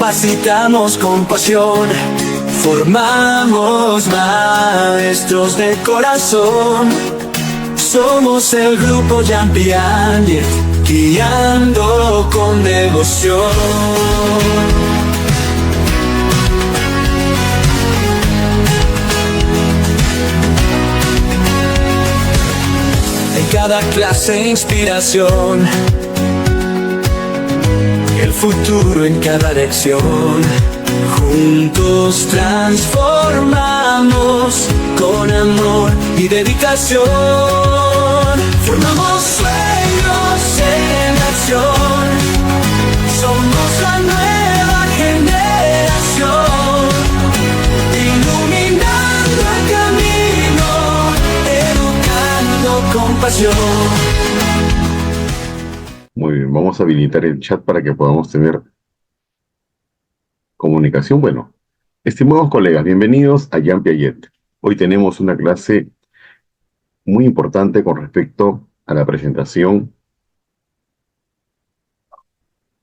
Capacitamos con pasión, formamos maestros de corazón. Somos el grupo Jump y Angel, guiando con devoción. En cada clase inspiración, el futuro en cada lección. Juntos transformamos con amor y dedicación. Formamos sueños en acción. Somos la nueva generación, iluminando el camino, educando con pasión. Muy bien, vamos a habilitar el chat para que podamos tener comunicación. Bueno, estimados colegas, bienvenidos a Jean Piaget. Hoy tenemos una clase muy importante con respecto a la presentación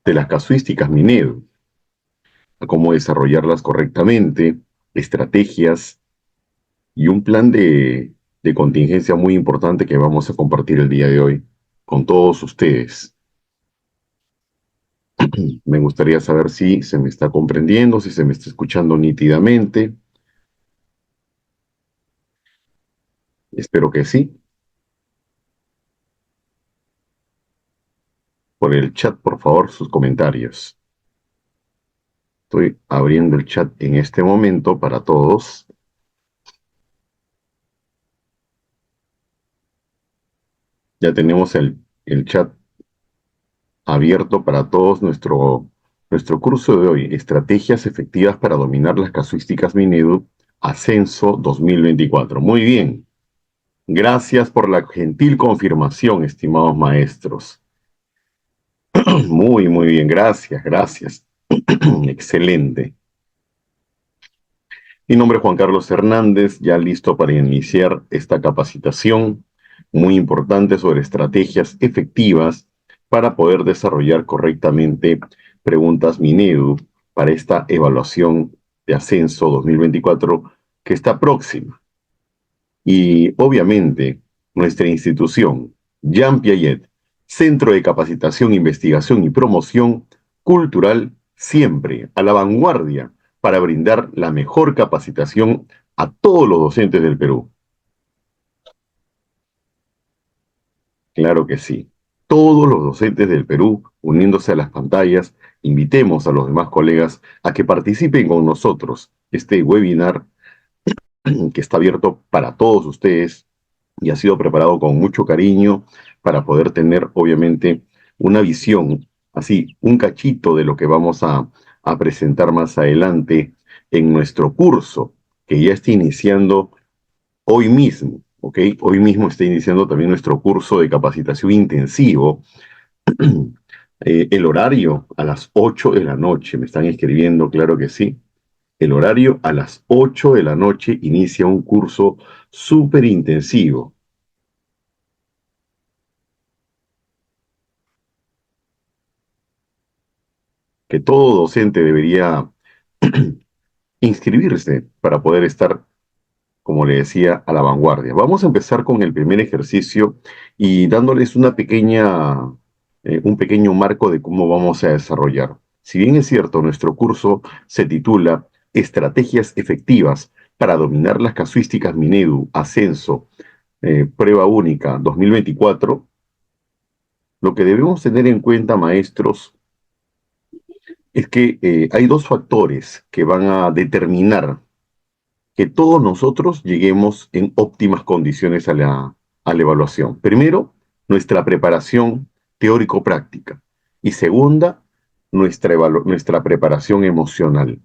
de las casuísticas Minedu, a cómo desarrollarlas correctamente, estrategias y un plan de contingencia muy importante que vamos a compartir el día de hoy con todos ustedes. Me gustaría saber si se me está comprendiendo, si se me está escuchando nítidamente. Espero que sí. Por el chat, por favor, sus comentarios. Estoy abriendo el chat en este momento para todos. Ya tenemos el chat abierto para todos. Nuestro curso de hoy, Estrategias Efectivas para Dominar las Casuísticas Minedu, Ascenso 2024. Muy bien. Gracias por la gentil confirmación, estimados maestros. Muy bien. Gracias. Excelente. Mi nombre es Juan Carlos Hernández, ya listo para iniciar esta capacitación muy importante sobre estrategias efectivas para poder desarrollar correctamente preguntas Minedu para esta evaluación de Ascenso 2024 que está próxima. Y obviamente nuestra institución, Jean Piaget, Centro de Capacitación, Investigación y Promoción Cultural, siempre a la vanguardia para brindar la mejor capacitación a todos los docentes del Perú. Claro que sí. Todos los docentes del Perú, uniéndose a las pantallas, invitemos a los demás colegas a que participen con nosotros este webinar que está abierto para todos ustedes y ha sido preparado con mucho cariño para poder tener, obviamente, una visión, así, un cachito de lo que vamos a presentar más adelante en nuestro curso, que ya está iniciando hoy mismo, ¿ok? Hoy mismo está iniciando también nuestro curso de capacitación intensivo. El horario a las 8 de la noche, me están escribiendo, claro que sí. El horario a las 8 de la noche inicia un curso súper intensivo. Que todo docente debería inscribirse para poder estar, como le decía, a la vanguardia. Vamos a empezar con el primer ejercicio y dándoles un pequeño marco de cómo vamos a desarrollar. Si bien es cierto, nuestro curso se titula Estrategias Efectivas para Dominar las Casuísticas Minedu, Ascenso, Prueba Única 2024, lo que debemos tener en cuenta, maestros, es que hay dos factores que van a determinar que todos nosotros lleguemos en óptimas condiciones a la evaluación. Primero, nuestra preparación teórico-práctica. Y segunda, nuestra preparación emocional.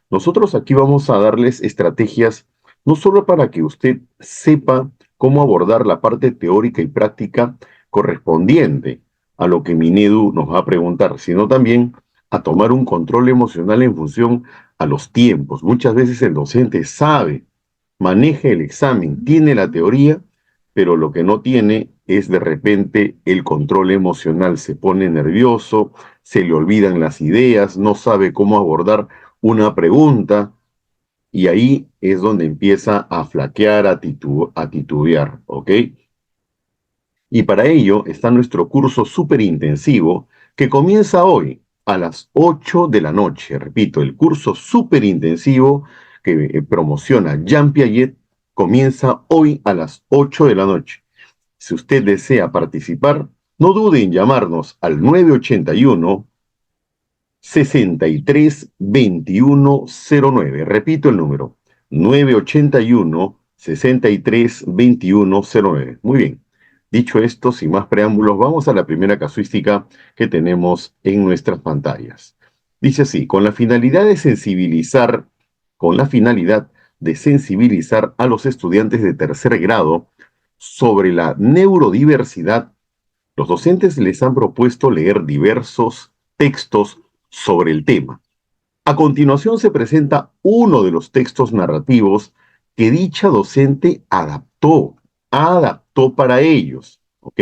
Nosotros aquí vamos a darles estrategias no solo para que usted sepa cómo abordar la parte teórica y práctica correspondiente a lo que Minedu nos va a preguntar, sino también a tomar un control emocional en función a los tiempos. Muchas veces el docente sabe, maneja el examen, tiene la teoría, pero lo que no tiene es de repente el control emocional. Se pone nervioso, se le olvidan las ideas, no sabe cómo abordar una pregunta, y ahí es donde empieza a flaquear, a titubear, ¿ok? Y para ello está nuestro curso súper intensivo que comienza hoy a las 8 de la noche. Repito, el curso súper intensivo que promociona Jean Piaget comienza hoy a las 8 de la noche. Si usted desea participar, no dude en llamarnos al 981 63 2109. Repito el número, 981 63 2109. Muy bien. Dicho esto, sin más preámbulos, vamos a la primera casuística que tenemos en nuestras pantallas. Dice así, con la finalidad de sensibilizar a los estudiantes de tercer grado sobre la neurodiversidad, los docentes les han propuesto leer diversos textos sobre el tema. A continuación se presenta uno de los textos narrativos que dicha docente adaptó para ellos, ¿ok?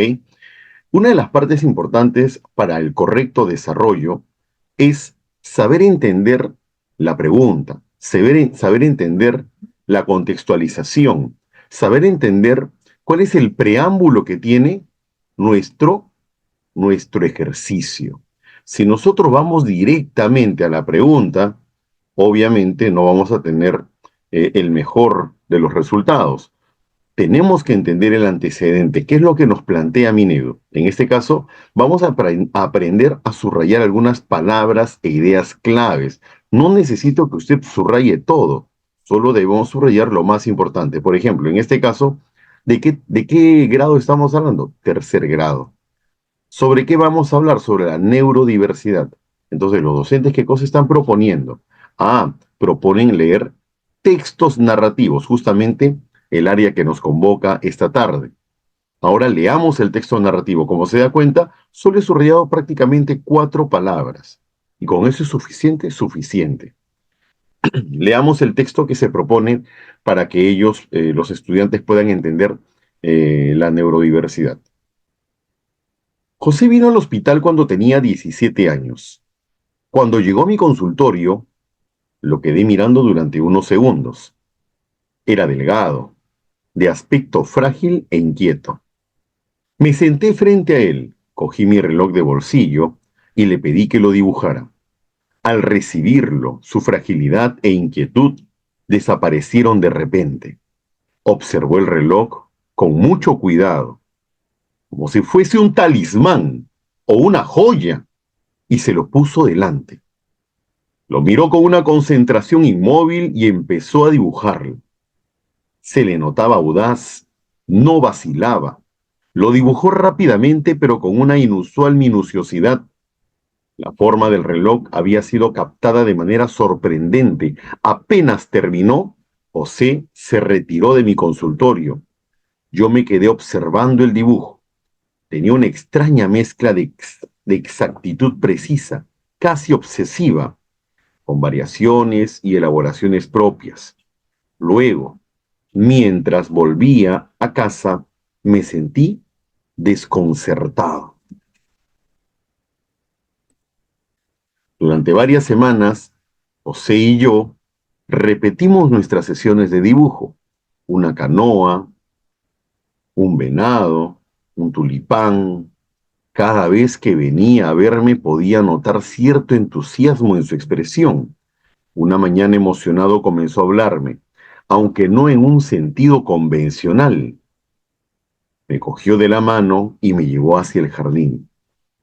Una de las partes importantes para el correcto desarrollo es saber entender la pregunta, saber entender la contextualización, saber entender cuál es el preámbulo que tiene nuestro ejercicio. Si nosotros vamos directamente a la pregunta, obviamente no vamos a tener el mejor de los resultados. Tenemos que entender el antecedente, qué es lo que nos plantea Minedo. En este caso, vamos a aprender a subrayar algunas palabras e ideas claves. No necesito que usted subraye todo, solo debemos subrayar lo más importante. Por ejemplo, en este caso, de qué grado estamos hablando? Tercer grado. ¿Sobre qué vamos a hablar? Sobre la neurodiversidad. Entonces, los docentes, ¿qué cosa están proponiendo? Proponen leer textos narrativos, justamente el área que nos convoca esta tarde. Ahora leamos el texto narrativo. Como se da cuenta, solo he subrayado prácticamente 4 palabras. Y con eso es suficiente, suficiente. Leamos el texto que se propone para que ellos, los estudiantes, puedan entender la neurodiversidad. José vino al hospital cuando tenía 17 años. Cuando llegó a mi consultorio, lo quedé mirando durante unos segundos. Era delgado, de aspecto frágil e inquieto. Me senté frente a él, cogí mi reloj de bolsillo y le pedí que lo dibujara. Al recibirlo, su fragilidad e inquietud desaparecieron de repente. Observó el reloj con mucho cuidado, como si fuese un talismán o una joya, y se lo puso delante. Lo miró con una concentración inmóvil y empezó a dibujarlo. Se le notaba audaz, no vacilaba. Lo dibujó rápidamente, pero con una inusual minuciosidad. La forma del reloj había sido captada de manera sorprendente. Apenas terminó, José se retiró de mi consultorio. Yo me quedé observando el dibujo. Tenía una extraña mezcla de exactitud precisa, casi obsesiva, con variaciones y elaboraciones propias. Luego, mientras volvía a casa, me sentí desconcertado. Durante varias semanas, José y yo repetimos nuestras sesiones de dibujo. Una canoa, un venado, un tulipán. Cada vez que venía a verme podía notar cierto entusiasmo en su expresión. Una mañana emocionado comenzó a hablarme, aunque no en un sentido convencional. Me cogió de la mano y me llevó hacia el jardín.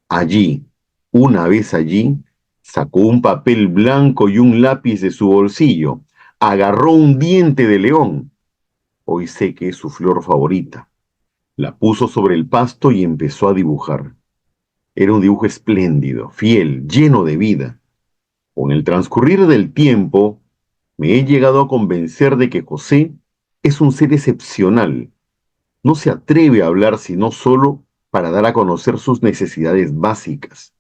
Allí, una vez allí, sacó un papel blanco y un lápiz de su bolsillo. Agarró un diente de león. Hoy sé que es su flor favorita. La puso sobre el pasto y empezó a dibujar. Era un dibujo espléndido, fiel, lleno de vida. Con el transcurrir del tiempo, me he llegado a convencer de que José es un ser excepcional. No se atreve a hablar sino solo para dar a conocer sus necesidades básicas.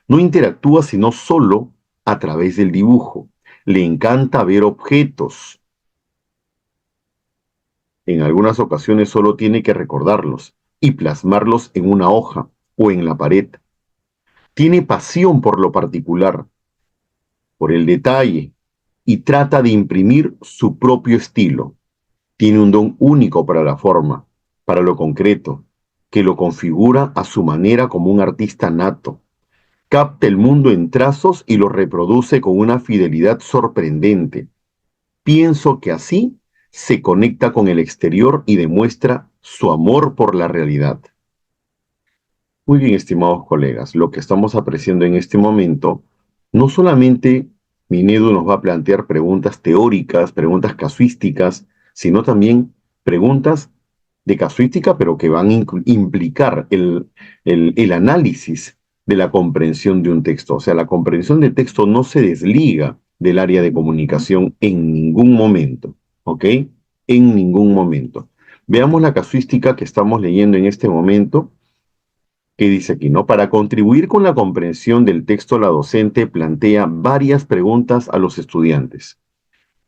No interactúa sino solo a través del dibujo. Le encanta ver objetos. En algunas ocasiones solo tiene que recordarlos y plasmarlos en una hoja o en la pared. Tiene pasión por lo particular, por el detalle, y trata de imprimir su propio estilo. Tiene un don único para la forma, para lo concreto, que lo configura a su manera como un artista nato. Capta el mundo en trazos y lo reproduce con una fidelidad sorprendente. Pienso que así se conecta con el exterior y demuestra su amor por la realidad. Muy bien, estimados colegas, lo que estamos apreciando en este momento, no solamente Minedu nos va a plantear preguntas teóricas, preguntas casuísticas, sino también preguntas de casuística, pero que van a implicar el análisis de la comprensión de un texto. O sea, la comprensión del texto no se desliga del área de comunicación en ningún momento, ¿ok? En ningún momento. Veamos la casuística que estamos leyendo en este momento. ¿Qué dice aquí, no? Para contribuir con la comprensión del texto, la docente plantea varias preguntas a los estudiantes.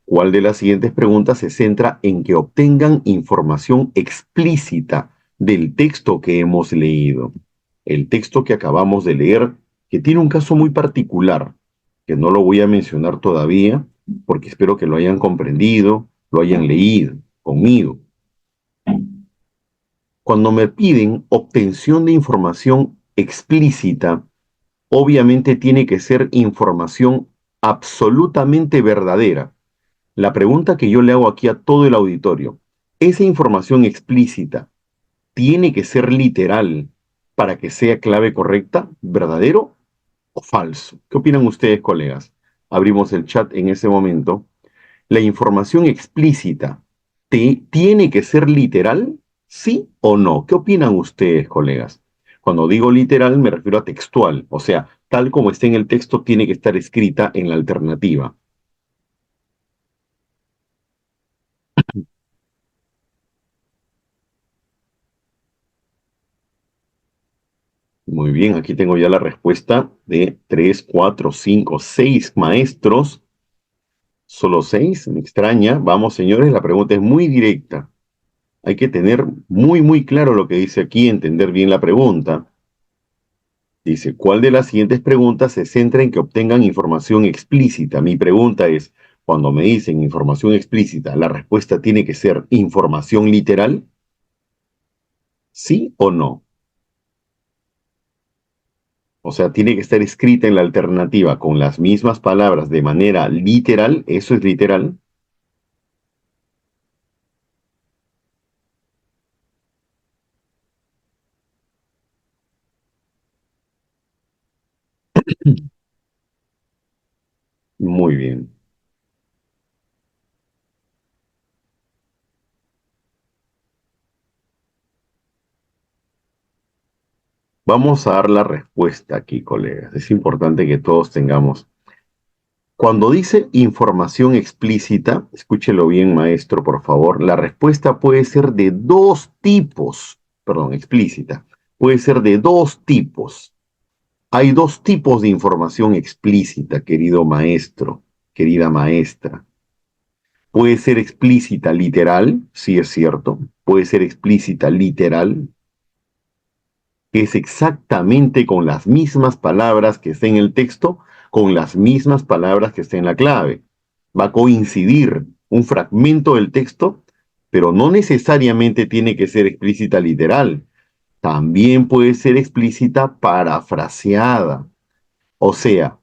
¿Cuál de las siguientes preguntas se centra en que obtengan información explícita del texto que hemos leído? El texto que acabamos de leer, que tiene un caso muy particular, que no lo voy a mencionar todavía, porque espero que lo hayan comprendido, lo hayan leído conmigo. Cuando me piden obtención de información explícita, obviamente tiene que ser información absolutamente verdadera. La pregunta que yo le hago aquí a todo el auditorio, ¿esa información explícita tiene que ser literal para que sea clave correcta, verdadero o falso? ¿Qué opinan ustedes, colegas? Abrimos el chat en ese momento. ¿La información explícita tiene que ser literal? ¿Sí o no? ¿Qué opinan ustedes, colegas? Cuando digo literal me refiero a textual, o sea, tal como está en el texto tiene que estar escrita en la alternativa. Muy bien, aquí tengo ya la respuesta de 3, 4, 5, 6 maestros. Solo 6, me extraña. Vamos, señores, la pregunta es muy directa. Hay que tener muy claro lo que dice aquí, entender bien la pregunta. Dice, ¿cuál de las siguientes preguntas se centra en que obtengan información explícita? Mi pregunta es, cuando me dicen información explícita, ¿la respuesta tiene que ser información literal? ¿Sí o no? O sea, tiene que estar escrita en la alternativa con las mismas palabras de manera literal. ¿Eso es literal? Muy bien. Vamos a dar la respuesta aquí, colegas. Es importante que todos tengamos. Cuando dice información explícita, escúchelo bien, maestro, por favor, la respuesta puede ser de dos tipos, perdón, explícita, puede ser de dos tipos. Hay dos tipos de información explícita, querido maestro, querida maestra. Puede ser explícita literal, sí es cierto, puede ser explícita literal, que es exactamente con las mismas palabras que está en el texto, con las mismas palabras que está en la clave. Va a coincidir un fragmento del texto, pero no necesariamente tiene que ser explícita literal. También puede ser explícita parafraseada. O sea,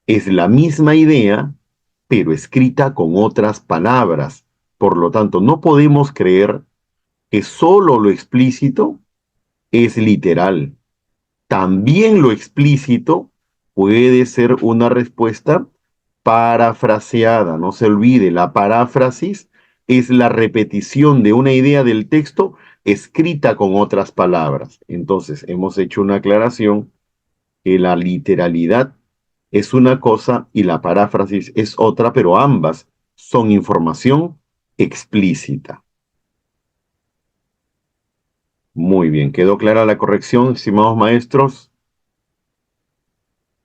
es la misma idea, pero escrita con otras palabras. Por lo tanto, no podemos creer que solo lo explícito es literal. También lo explícito puede ser una respuesta parafraseada. No se olvide, la paráfrasis es la repetición de una idea del texto escrita con otras palabras. Entonces, hemos hecho una aclaración que la literalidad es una cosa y la paráfrasis es otra, pero ambas son información explícita. Muy bien, ¿quedó clara la corrección, estimados maestros?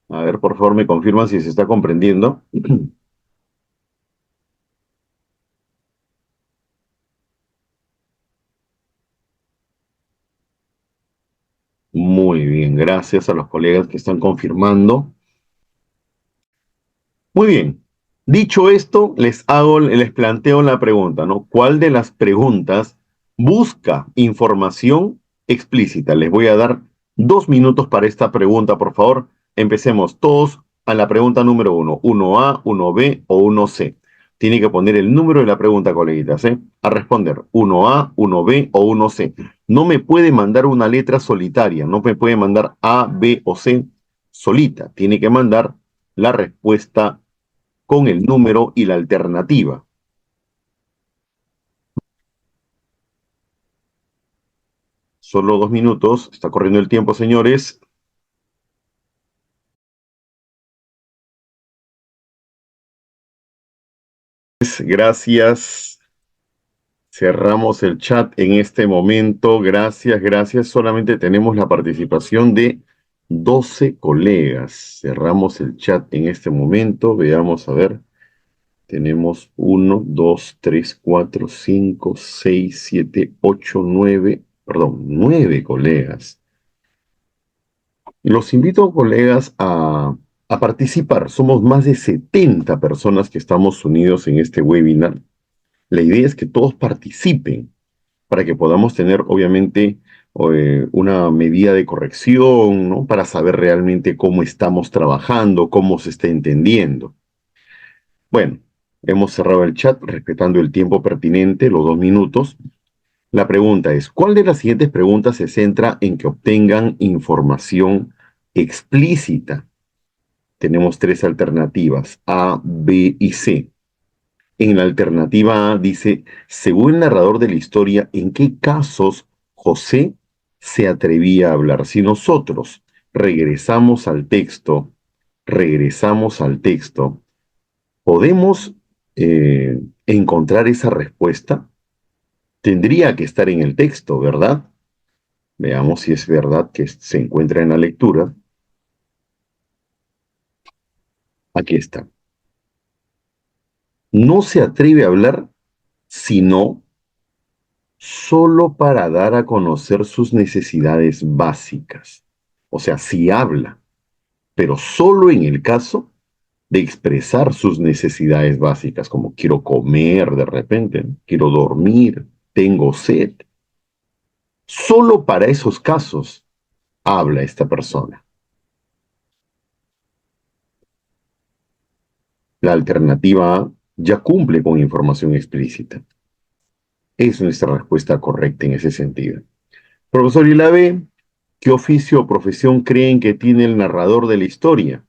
A ver, por favor, me confirman si se está comprendiendo. Muy Muy bien, gracias a los colegas que están confirmando. Muy bien. Dicho esto, les planteo la pregunta, ¿no? ¿Cuál de las preguntas busca información explícita? Les voy a dar 2 minutos para esta pregunta, por favor. Empecemos todos a la pregunta número uno a 1B o 1C. Tiene que poner el número de la pregunta, coleguitas, ¿eh? A responder uno a 1B o 1C. No me puede mandar una letra solitaria, no me puede mandar A, B o C solita. Tiene que mandar la respuesta con el número y la alternativa. Solo 2 minutos. Está corriendo el tiempo, señores. Gracias. Cerramos el chat en este momento. Gracias, gracias. Solamente tenemos la participación de 12 colegas. Cerramos el chat en este momento. Veamos, a ver. Tenemos 1, 2, 3, 4, 5, 6, 7, 8, 9, perdón, 9 colegas. Los invito, colegas, a participar. Somos más de 70 personas que estamos unidos en este webinar. La idea es que todos participen para que podamos tener, obviamente, una medida de corrección, ¿no? Para saber realmente cómo estamos trabajando, cómo se está entendiendo. Bueno, hemos cerrado el chat respetando el tiempo pertinente, los 2 minutos. La pregunta es, ¿cuál de las siguientes preguntas se centra en que obtengan información explícita? Tenemos 3 alternativas, A, B y C. En la alternativa A dice, según el narrador de la historia, ¿en qué casos José se atrevía a hablar? Si nosotros regresamos al texto, ¿podemos encontrar esa respuesta? Tendría que estar en el texto, ¿verdad? Veamos si es verdad que se encuentra en la lectura. Aquí está. No se atreve a hablar sino solo para dar a conocer sus necesidades básicas. O sea, sí habla, pero solo en el caso de expresar sus necesidades básicas, como quiero comer de repente, ¿no? Quiero dormir, tengo sed. Solo para esos casos habla esta persona. La alternativa A ya cumple con información explícita. Es nuestra respuesta correcta en ese sentido. Profesor, ¿y la B? ¿Qué oficio o profesión creen que tiene el narrador de la historia?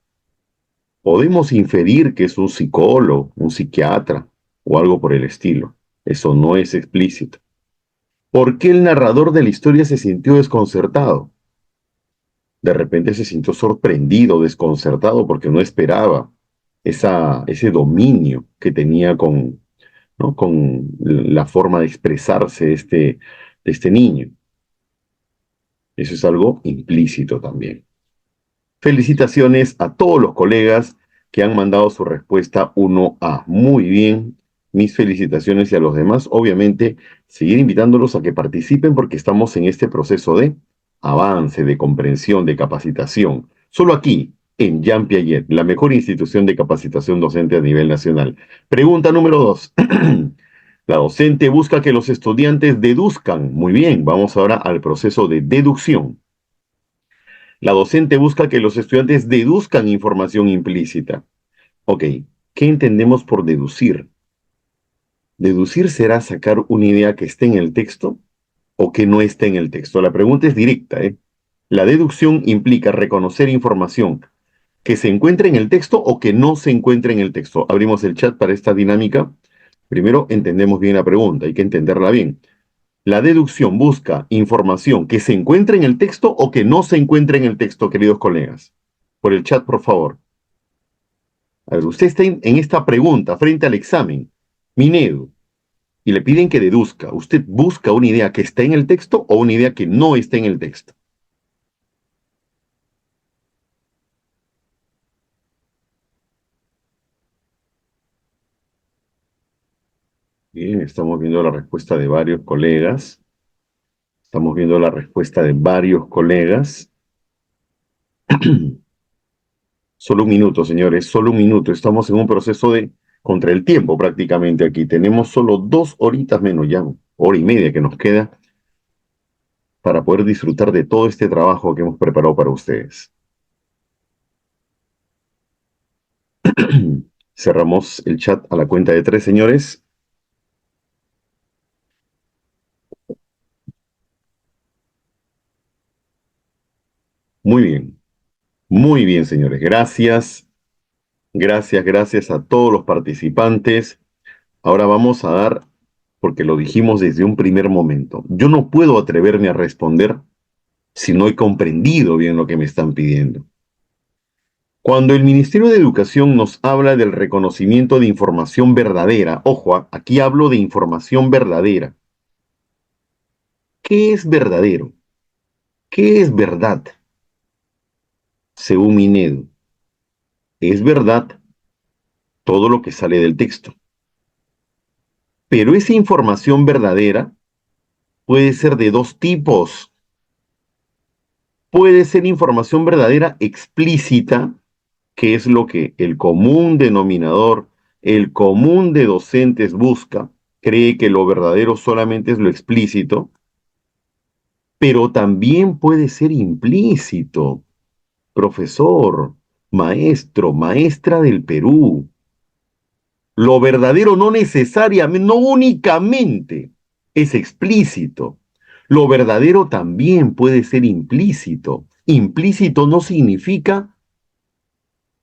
Podemos inferir que es un psicólogo, un psiquiatra o algo por el estilo. Eso no es explícito. ¿Por qué el narrador de la historia se sintió desconcertado? De repente se sintió sorprendido, desconcertado, porque no esperaba ese dominio que tenía con, ¿no? con la forma de expresarse de este niño. Eso es algo implícito también. Felicitaciones a todos los colegas que han mandado su respuesta 1A. Muy bien, mis felicitaciones y a los demás, obviamente, seguir invitándolos a que participen porque estamos en este proceso de avance, de comprensión, de capacitación. Solo aquí, en Jean Piaget, la mejor institución de capacitación docente a nivel nacional. Pregunta número 2. La docente busca que los estudiantes deduzcan. Muy bien, vamos ahora al proceso de deducción. La docente busca que los estudiantes deduzcan información implícita. Ok, ¿qué entendemos por deducir? ¿Deducir será sacar una idea que esté en el texto o que no esté en el texto? La pregunta es directa, ¿eh? La deducción implica reconocer información que se encuentre en el texto o que no se encuentre en el texto. Abrimos el chat para esta dinámica. Primero entendemos bien la pregunta, hay que entenderla bien. La deducción busca información que se encuentre en el texto o que no se encuentre en el texto, queridos colegas. Por el chat, por favor. A ver, usted está en esta pregunta frente al examen, Minedu, y le piden que deduzca. ¿Usted busca una idea que está en el texto o una idea que no está en el texto? Bien, estamos viendo la respuesta de varios colegas. Estamos viendo la respuesta de varios colegas. Solo un minuto, señores, solo un minuto. Estamos en un proceso de contra el tiempo prácticamente aquí. Tenemos solo 2 horitas menos ya, hora y media que nos queda para poder disfrutar de todo este trabajo que hemos preparado para ustedes. Cerramos el chat a la cuenta de 3, señores. Muy muy bien, señores. Gracias, gracias, gracias a todos los participantes. Ahora vamos a dar, porque lo dijimos desde un primer momento, yo no puedo atreverme a responder si no he comprendido bien lo que me están pidiendo. Cuando el Ministerio de Educación nos habla del reconocimiento de información verdadera, ojo, aquí hablo de información verdadera. ¿Qué es verdadero? ¿Qué es verdad? Según Minedo, es verdad todo lo que sale del texto. Pero esa información verdadera puede ser de dos tipos. Puede ser información verdadera explícita, que es lo que el común denominador, el común de docentes busca, cree que lo verdadero solamente es lo explícito, pero también puede ser implícito. Profesor, maestro, maestra del Perú, lo verdadero no necesariamente, no únicamente es explícito. Lo verdadero también puede ser implícito. Implícito no significa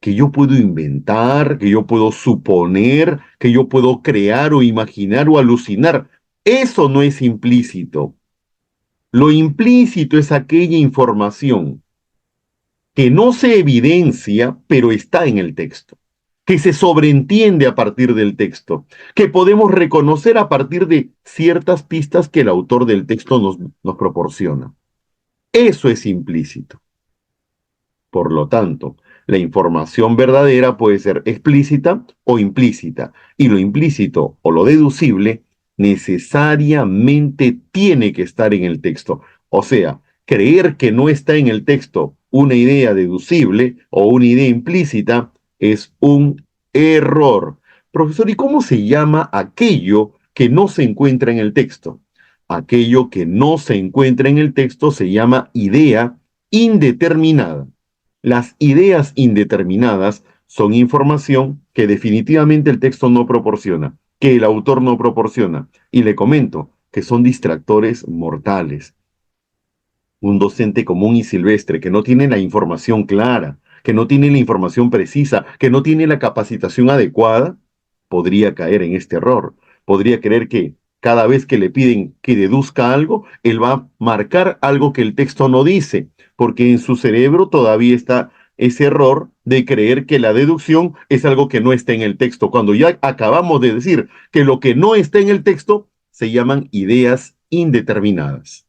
que yo puedo inventar, que yo puedo suponer, que yo puedo crear o imaginar o alucinar. Eso no es implícito. Lo implícito es aquella información que no se evidencia, pero está en el texto, que se sobreentiende a partir del texto, que podemos reconocer a partir de ciertas pistas que el autor del texto nos proporciona. Eso es implícito. Por lo tanto, la información verdadera puede ser explícita o implícita, y lo implícito o lo deducible necesariamente tiene que estar en el texto. O sea, creer que no está en el texto una idea deducible o una idea implícita es un error. Profesor, ¿y cómo se llama aquello que no se encuentra en el texto? Aquello que no se encuentra en el texto se llama idea indeterminada. Las ideas indeterminadas son información que definitivamente el texto no proporciona, que el autor no proporciona. Y le comento que son distractores mortales. Un docente común y silvestre que no tiene la información clara, que no tiene la información precisa, que no tiene la capacitación adecuada, podría caer en este error. Podría creer que cada vez que le piden que deduzca algo, él va a marcar algo que el texto no dice, porque en su cerebro todavía está ese error de creer que la deducción es algo que no está en el texto, cuando ya acabamos de decir que lo que no está en el texto se llaman ideas indeterminadas.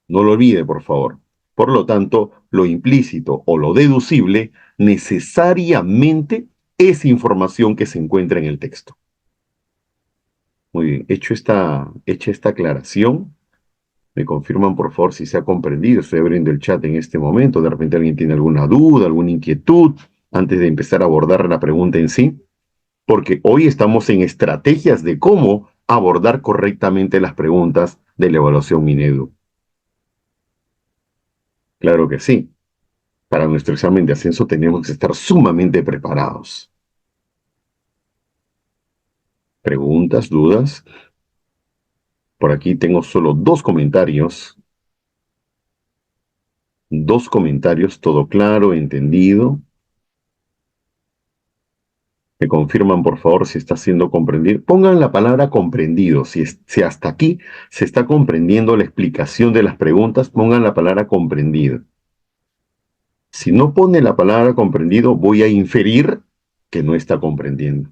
No lo olvide, por favor. Por lo tanto, lo implícito o lo deducible necesariamente es información que se encuentra en el texto. Muy bien, hecha esta aclaración, me confirman por favor si se ha comprendido. Estoy abriendo el chat en este momento. De repente alguien tiene alguna duda, alguna inquietud antes de empezar a abordar la pregunta en sí, porque hoy estamos en estrategias de cómo abordar correctamente las preguntas de la evaluación Minedu. Claro que sí. Para nuestro examen de ascenso tenemos que estar sumamente preparados. ¿Preguntas, dudas? Por aquí tengo solo dos comentarios. Dos comentarios, todo claro, entendido. Me confirman, por favor, si está siendo comprendido. Pongan la palabra comprendido. Si hasta aquí se está comprendiendo la explicación de las preguntas, pongan la palabra comprendido. Si no pone la palabra comprendido, voy a inferir que no está comprendiendo.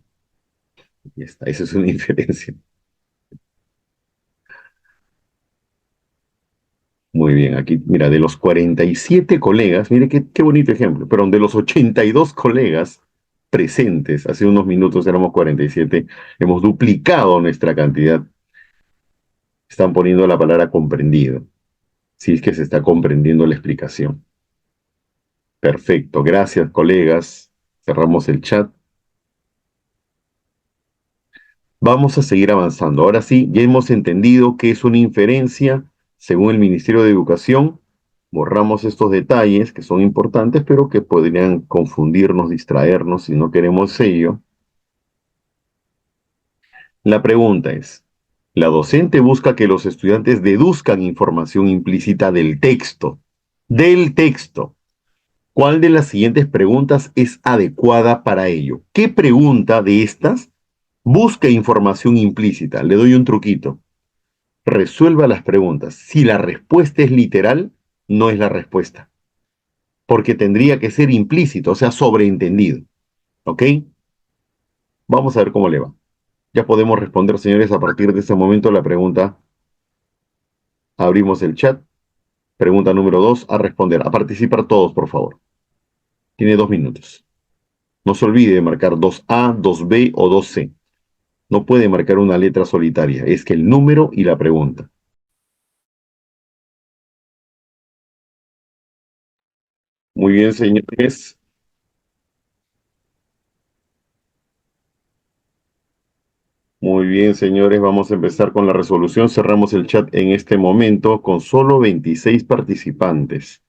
Y está, esa es una inferencia. Muy bien, aquí, mira, de los 47 colegas, mire qué bonito ejemplo, pero de los 82 colegas presentes, hace unos minutos éramos 47, hemos duplicado nuestra cantidad, están poniendo la palabra comprendido, si es que se está comprendiendo la explicación. Perfecto, gracias, colegas. Cerramos el chat. Vamos a seguir avanzando. Ahora sí, ya hemos entendido qué es una inferencia según el Ministerio de Educación. Borramos estos detalles que son importantes, pero que podrían confundirnos, distraernos si no queremos ello. La pregunta es, la docente busca que los estudiantes deduzcan información implícita del texto. Del texto. ¿Cuál de las siguientes preguntas es adecuada para ello? ¿Qué pregunta de estas busca información implícita? Le doy un truquito. Resuelva las preguntas. Si la respuesta es literal, no es la respuesta, porque tendría que ser implícito, o sea, sobreentendido. ¿Ok? Vamos a ver cómo le va. Ya podemos responder, señores, a partir de este momento la pregunta. Abrimos el chat. Pregunta número 2, a responder. A participar todos, por favor. Tiene 2 minutos. No se olvide de marcar 2A, 2B o 2C. No puede marcar una letra solitaria. Es que el número y la pregunta. Muy bien, señores. Muy bien, señores. Vamos a empezar con la resolución. Cerramos el chat en este momento con solo 26 participantes.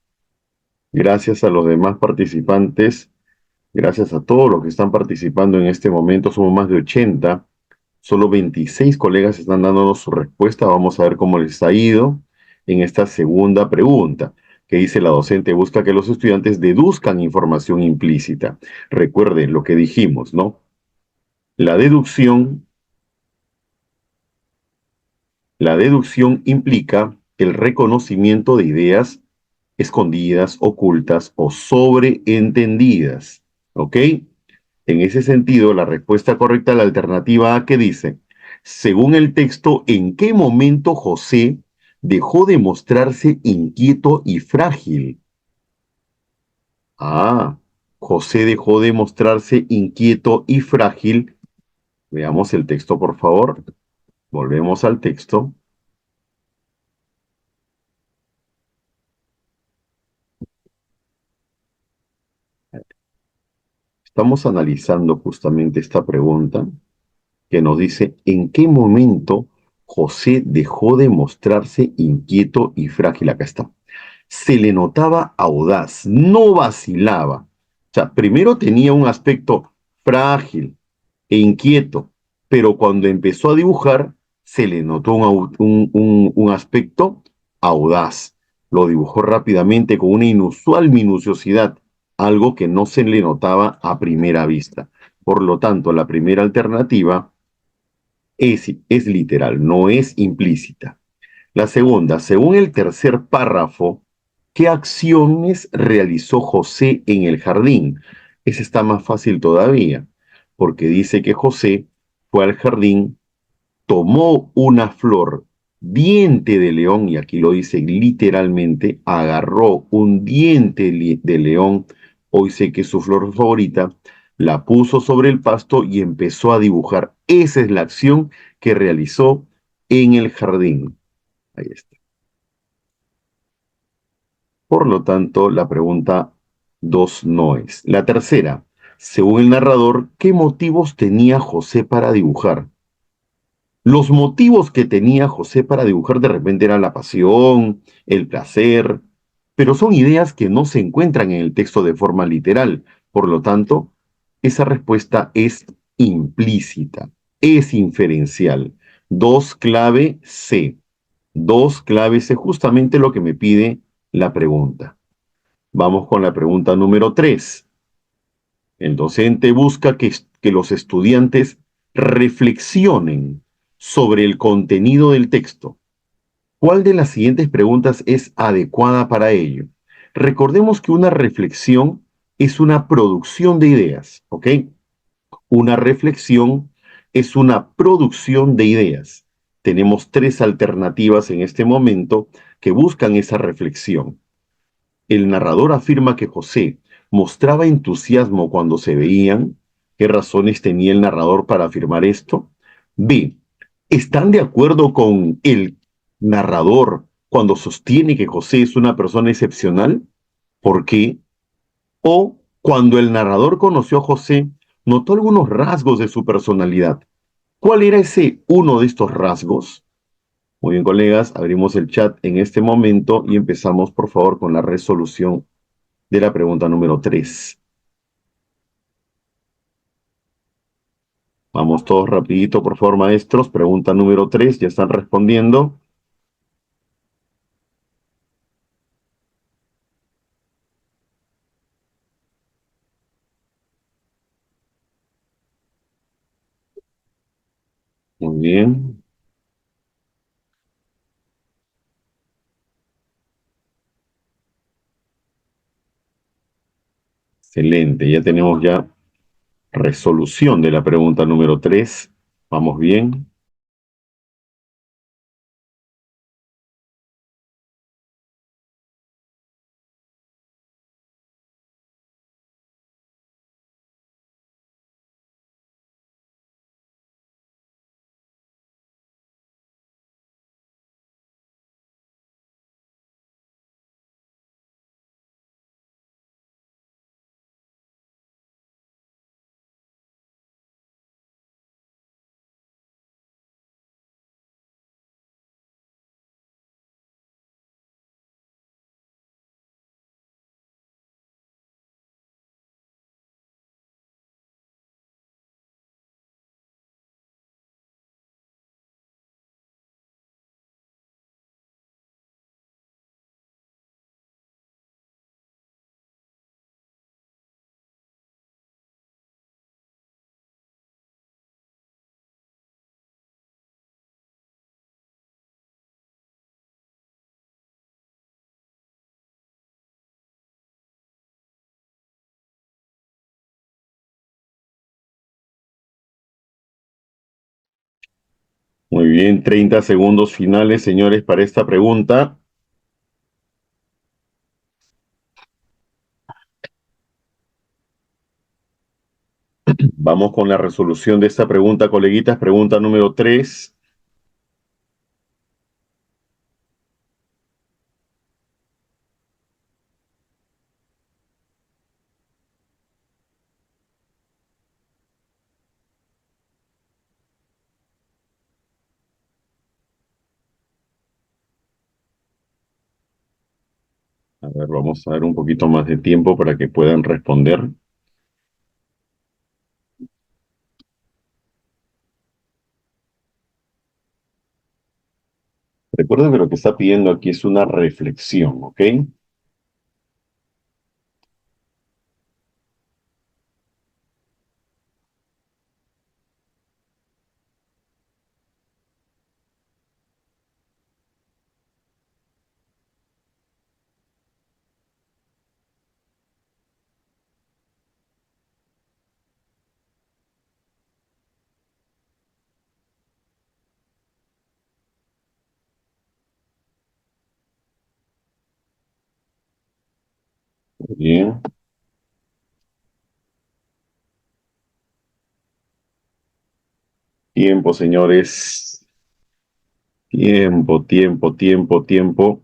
Gracias a los demás participantes. Gracias a todos los que están participando en este momento. Somos más de 80. Solo 26 colegas están dándonos su respuesta. Vamos a ver cómo les ha ido en esta segunda pregunta, que dice la docente busca que los estudiantes deduzcan información implícita. Recuerden lo que dijimos, ¿no? La deducción, la deducción implica el reconocimiento de ideas escondidas, ocultas o sobreentendidas. ¿Ok? En ese sentido, la respuesta correcta a la alternativa A que dice, según el texto, ¿en qué momento José dejó de mostrarse inquieto y frágil? Ah, José dejó de mostrarse inquieto y frágil. Veamos el texto, por favor. Volvemos al texto. Estamos analizando justamente esta pregunta que nos dice, ¿en qué momento José dejó de mostrarse inquieto y frágil? Acá está. Se le notaba audaz, no vacilaba. O sea, primero tenía un aspecto frágil e inquieto, pero cuando empezó a dibujar, se le notó un aspecto audaz. Lo dibujó rápidamente con una inusual minuciosidad, algo que no se le notaba a primera vista. Por lo tanto, la primera alternativa es literal, no es implícita. La segunda, según el tercer párrafo, ¿qué acciones realizó José en el jardín? Ese está más fácil todavía, porque dice que José fue al jardín, tomó una flor, diente de león, y aquí lo dice literalmente, agarró un diente de león, hoy sé que es su flor favorita, la puso sobre el pasto y empezó a dibujar. Esa es la acción que realizó en el jardín. Ahí está. Por lo tanto, la pregunta 2 no es. La tercera, según el narrador, ¿qué motivos tenía José para dibujar? Los motivos que tenía José para dibujar de repente eran la pasión, el placer, pero son ideas que no se encuentran en el texto de forma literal. Por lo tanto, esa respuesta es implícita, es inferencial. 2 clave C. 2 clave C, justamente lo que me pide la pregunta. Vamos con la pregunta número 3. El docente busca que los estudiantes reflexionen sobre el contenido del texto. ¿Cuál de las siguientes preguntas es adecuada para ello? Recordemos que una reflexión es una producción de ideas, ¿ok? Una reflexión es una producción de ideas. Tenemos 3 alternativas en este momento que buscan esa reflexión. El narrador afirma que José mostraba entusiasmo cuando se veían. ¿Qué razones tenía el narrador para afirmar esto? B. ¿Están de acuerdo con el narrador cuando sostiene que José es una persona excepcional? ¿Por qué? O cuando el narrador conoció a José, notó algunos rasgos de su personalidad. ¿Cuál era ese uno de estos rasgos? Muy bien, colegas, abrimos el chat en este momento y empezamos, por favor, con la resolución de la pregunta número 3. Vamos todos rapidito, por favor, maestros. Pregunta número 3, ya están respondiendo. Muy bien, excelente. Ya tenemos ya resolución de la pregunta número 3. Vamos bien. Muy bien, 30 segundos finales, señores, para esta pregunta. Vamos con la resolución de esta pregunta, coleguitas. Pregunta número 3. A ver, vamos a dar un poquito más de tiempo para que puedan responder. Recuerden que lo que está pidiendo aquí es una reflexión, ¿ok? Muy bien. Tiempo, señores. Tiempo, tiempo, tiempo, tiempo.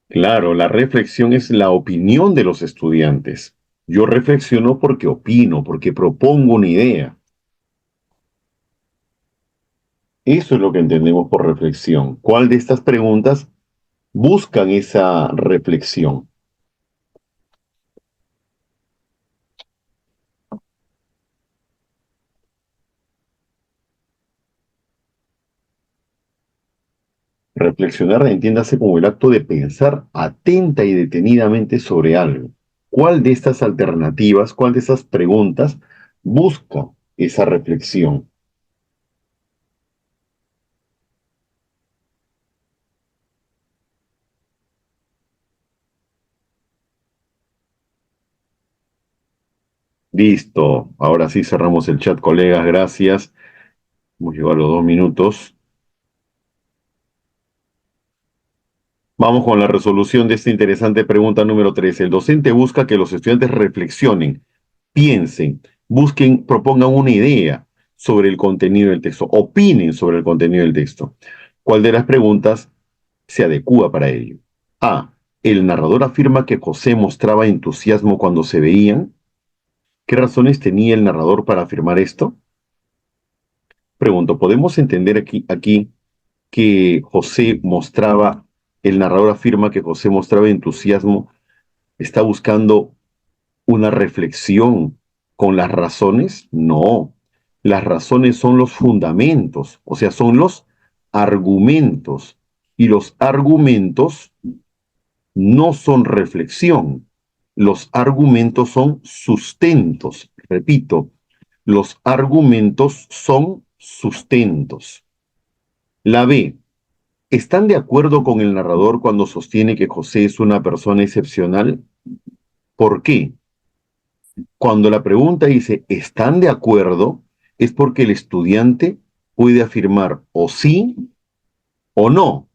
Claro, la reflexión es la opinión de los estudiantes. Yo reflexiono porque opino, porque propongo una idea. Eso es lo que entendemos por reflexión. ¿Cuál de estas preguntas buscan esa reflexión? Reflexionar entiéndase como el acto de pensar atenta y detenidamente sobre algo. ¿Cuál de estas alternativas, cuál de estas preguntas busca esa reflexión? Listo. Ahora sí cerramos el chat, colegas. Gracias. Hemos llegado a los 2 minutos. Vamos con la resolución de esta interesante pregunta número 3. El docente busca que los estudiantes reflexionen, piensen, busquen, propongan una idea sobre el contenido del texto, opinen sobre el contenido del texto. ¿Cuál de las preguntas se adecua para ello? A. El narrador afirma que José mostraba entusiasmo cuando se veían. ¿Qué razones tenía el narrador para afirmar esto? Pregunto, ¿podemos entender aquí que José mostraba, el narrador afirma que José mostraba entusiasmo, está buscando una reflexión con las razones? No, las razones son los fundamentos, o sea, son los argumentos, y los argumentos no son reflexión, los argumentos son sustentos. Repito, los argumentos son sustentos. La B. ¿Están de acuerdo con el narrador cuando sostiene que José es una persona excepcional? ¿Por qué? Cuando la pregunta dice ¿están de acuerdo? Es porque el estudiante puede afirmar o sí o no.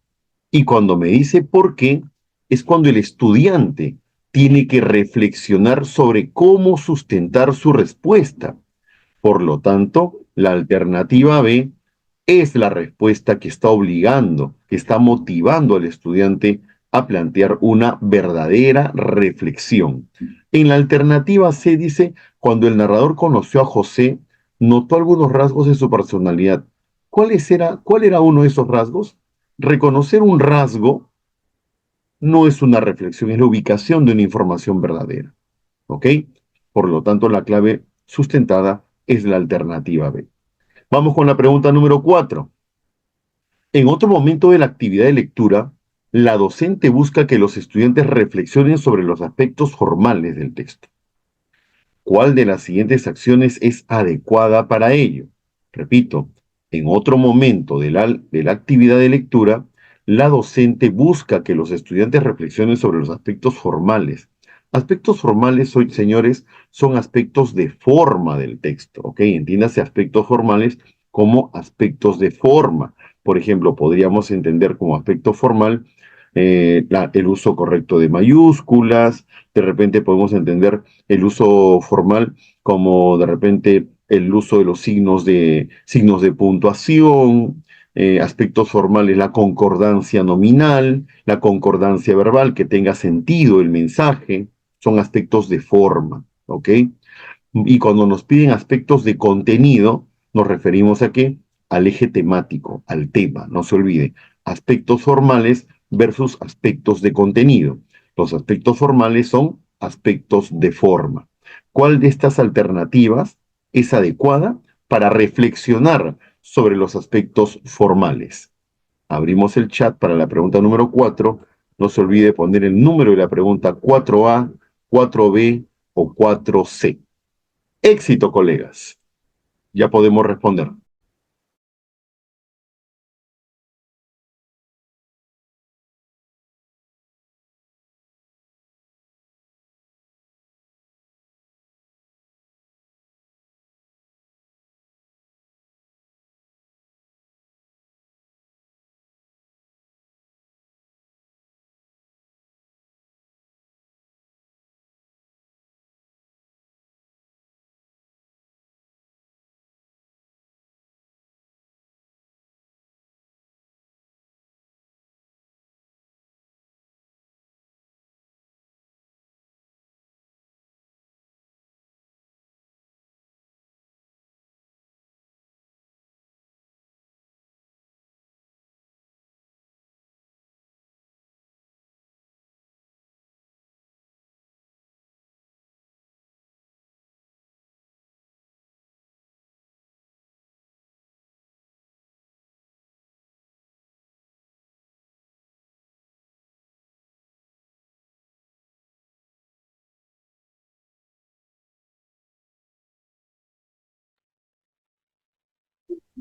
Y cuando me dice por qué, es cuando el estudiante tiene que reflexionar sobre cómo sustentar su respuesta. Por lo tanto, la alternativa B es la respuesta que está obligando, que está motivando al estudiante a plantear una verdadera reflexión. En la alternativa C dice, cuando el narrador conoció a José, notó algunos rasgos de su personalidad. ¿Cuál era uno de esos rasgos? Reconocer un rasgo no es una reflexión, es la ubicación de una información verdadera. ¿Ok? Por lo tanto, la clave sustentada es la alternativa B. Vamos con la pregunta número 4. En otro momento de la actividad de lectura, la docente busca que los estudiantes reflexionen sobre los aspectos formales del texto. ¿Cuál de las siguientes acciones es adecuada para ello? Repito, en otro momento de la actividad de lectura, la docente busca que los estudiantes reflexionen sobre los aspectos formales. Aspectos formales, hoy, señores, son aspectos de forma del texto, ¿ok? Entiéndase aspectos formales como aspectos de forma. Por ejemplo, podríamos entender como aspecto formal el uso correcto de mayúsculas, de repente podemos entender el uso formal como de repente el uso de los signos de puntuación, aspectos formales, la concordancia nominal, la concordancia verbal, que tenga sentido el mensaje, son aspectos de forma, ¿ok? Y cuando nos piden aspectos de contenido, nos referimos a qué? Al eje temático, al tema, no se olvide. Aspectos formales versus aspectos de contenido. Los aspectos formales son aspectos de forma. ¿Cuál de estas alternativas es adecuada para reflexionar sobre los aspectos formales? Abrimos el chat para la pregunta número 4. No se olvide poner el número de la pregunta 4A, 4B o 4C. Éxito, colegas. Ya podemos responder.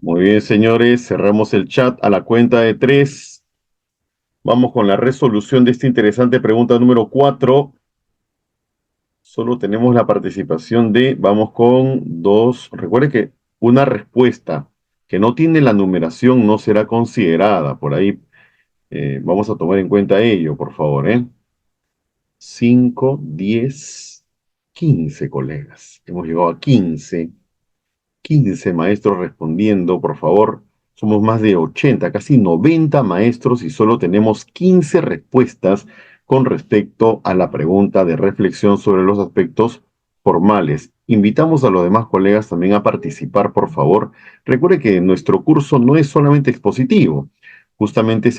Muy bien, señores, cerramos el chat a la cuenta de 3. Vamos con la resolución de esta interesante pregunta número 4. Solo tenemos la participación vamos con 2. Recuerde que una respuesta que no tiene la numeración no será considerada. Por ahí Vamos a tomar en cuenta ello, por favor, ¿eh? 5, 10, 15 colegas. Hemos llegado a 15 maestros respondiendo, por favor. Somos más de 80, casi 90 maestros y solo tenemos 15 respuestas con respecto a la pregunta de reflexión sobre los aspectos formales. Invitamos a los demás colegas también a participar, por favor. Recuerde que nuestro curso no es solamente expositivo, justamente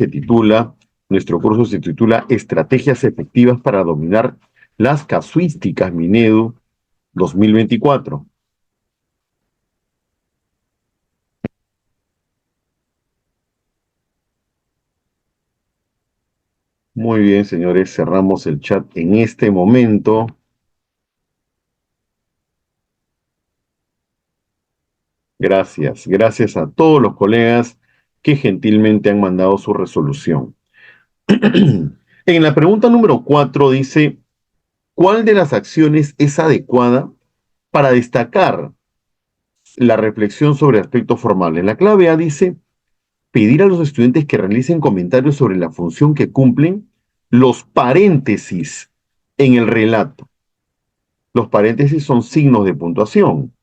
nuestro curso se titula Estrategias efectivas para dominar las casuísticas Minedu 2024. Muy bien, señores, cerramos el chat en este momento. Gracias, gracias a todos los colegas que gentilmente han mandado su resolución. En la pregunta número 4 dice, ¿cuál de las acciones es adecuada para destacar la reflexión sobre aspectos formales? La clave A dice, pedir a los estudiantes que realicen comentarios sobre la función que cumplen los paréntesis en el relato. Los paréntesis son signos de puntuación.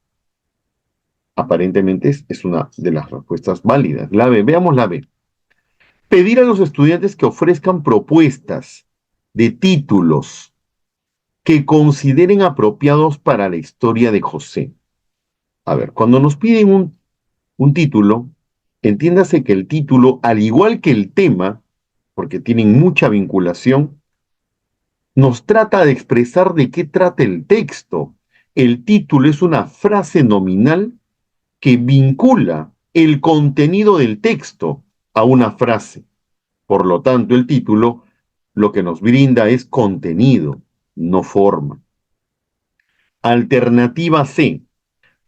Aparentemente es una de las respuestas válidas. La B, veamos la B. Pedir a los estudiantes que ofrezcan propuestas de títulos que consideren apropiados para la historia de José. A ver, cuando nos piden un título, entiéndase que el título, al igual que el tema, porque tienen mucha vinculación, nos trata de expresar de qué trata el texto. El título es una frase nominal que vincula el contenido del texto a una frase. Por lo tanto, el título lo que nos brinda es contenido, no forma. Alternativa C,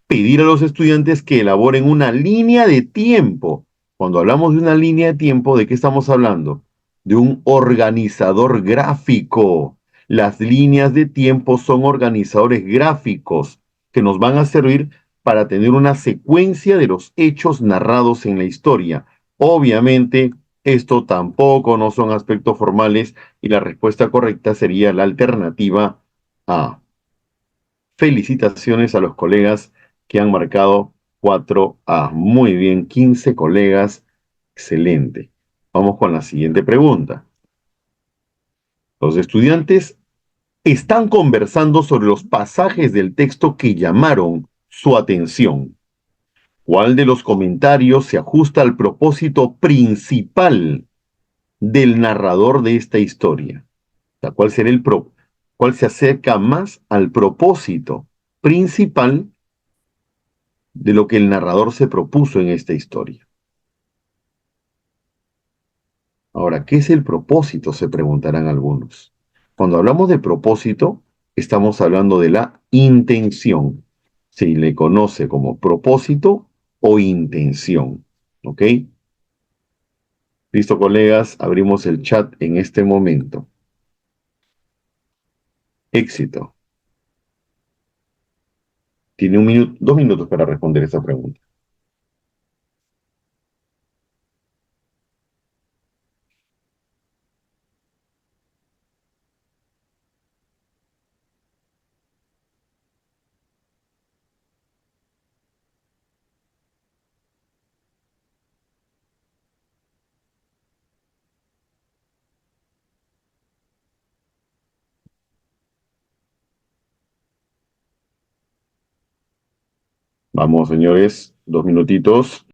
pedir a los estudiantes que elaboren una línea de tiempo. Cuando hablamos de una línea de tiempo, ¿de qué estamos hablando? De un organizador gráfico. Las líneas de tiempo son organizadores gráficos que nos van a servir para tener una secuencia de los hechos narrados en la historia. Obviamente, esto tampoco no son aspectos formales y la respuesta correcta sería la alternativa A. Felicitaciones a los colegas que han marcado 4A. Muy bien, 15 colegas. Excelente. Vamos con la siguiente pregunta. Los estudiantes están conversando sobre los pasajes del texto que llamaron su atención. ¿Cuál de los comentarios se ajusta al propósito principal del narrador de esta historia? O sea, ¿cuál se acerca más al propósito principal de lo que el narrador se propuso en esta historia? Ahora, ¿qué es el propósito? Se preguntarán algunos. Cuando hablamos de propósito, estamos hablando de la intención. Se le conoce como propósito o intención. ¿Ok? Listo, colegas, abrimos el chat en este momento. Éxito. Tiene 2 minutos para responder esta pregunta. Vamos, señores, 2 minutitos.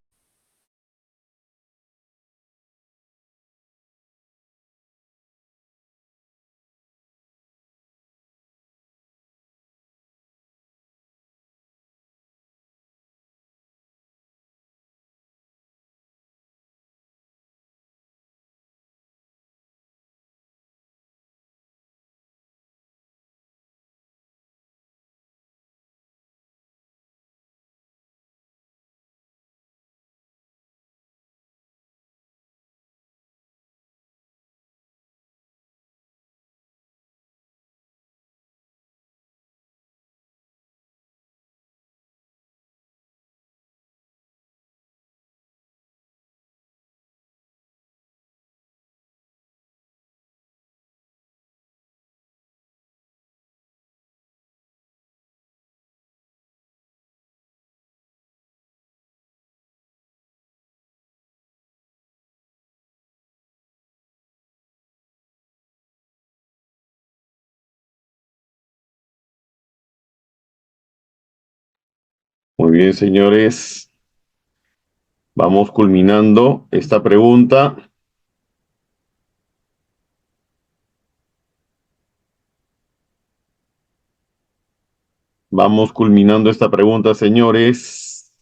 Muy bien, señores. Vamos culminando esta pregunta. Vamos culminando esta pregunta, señores.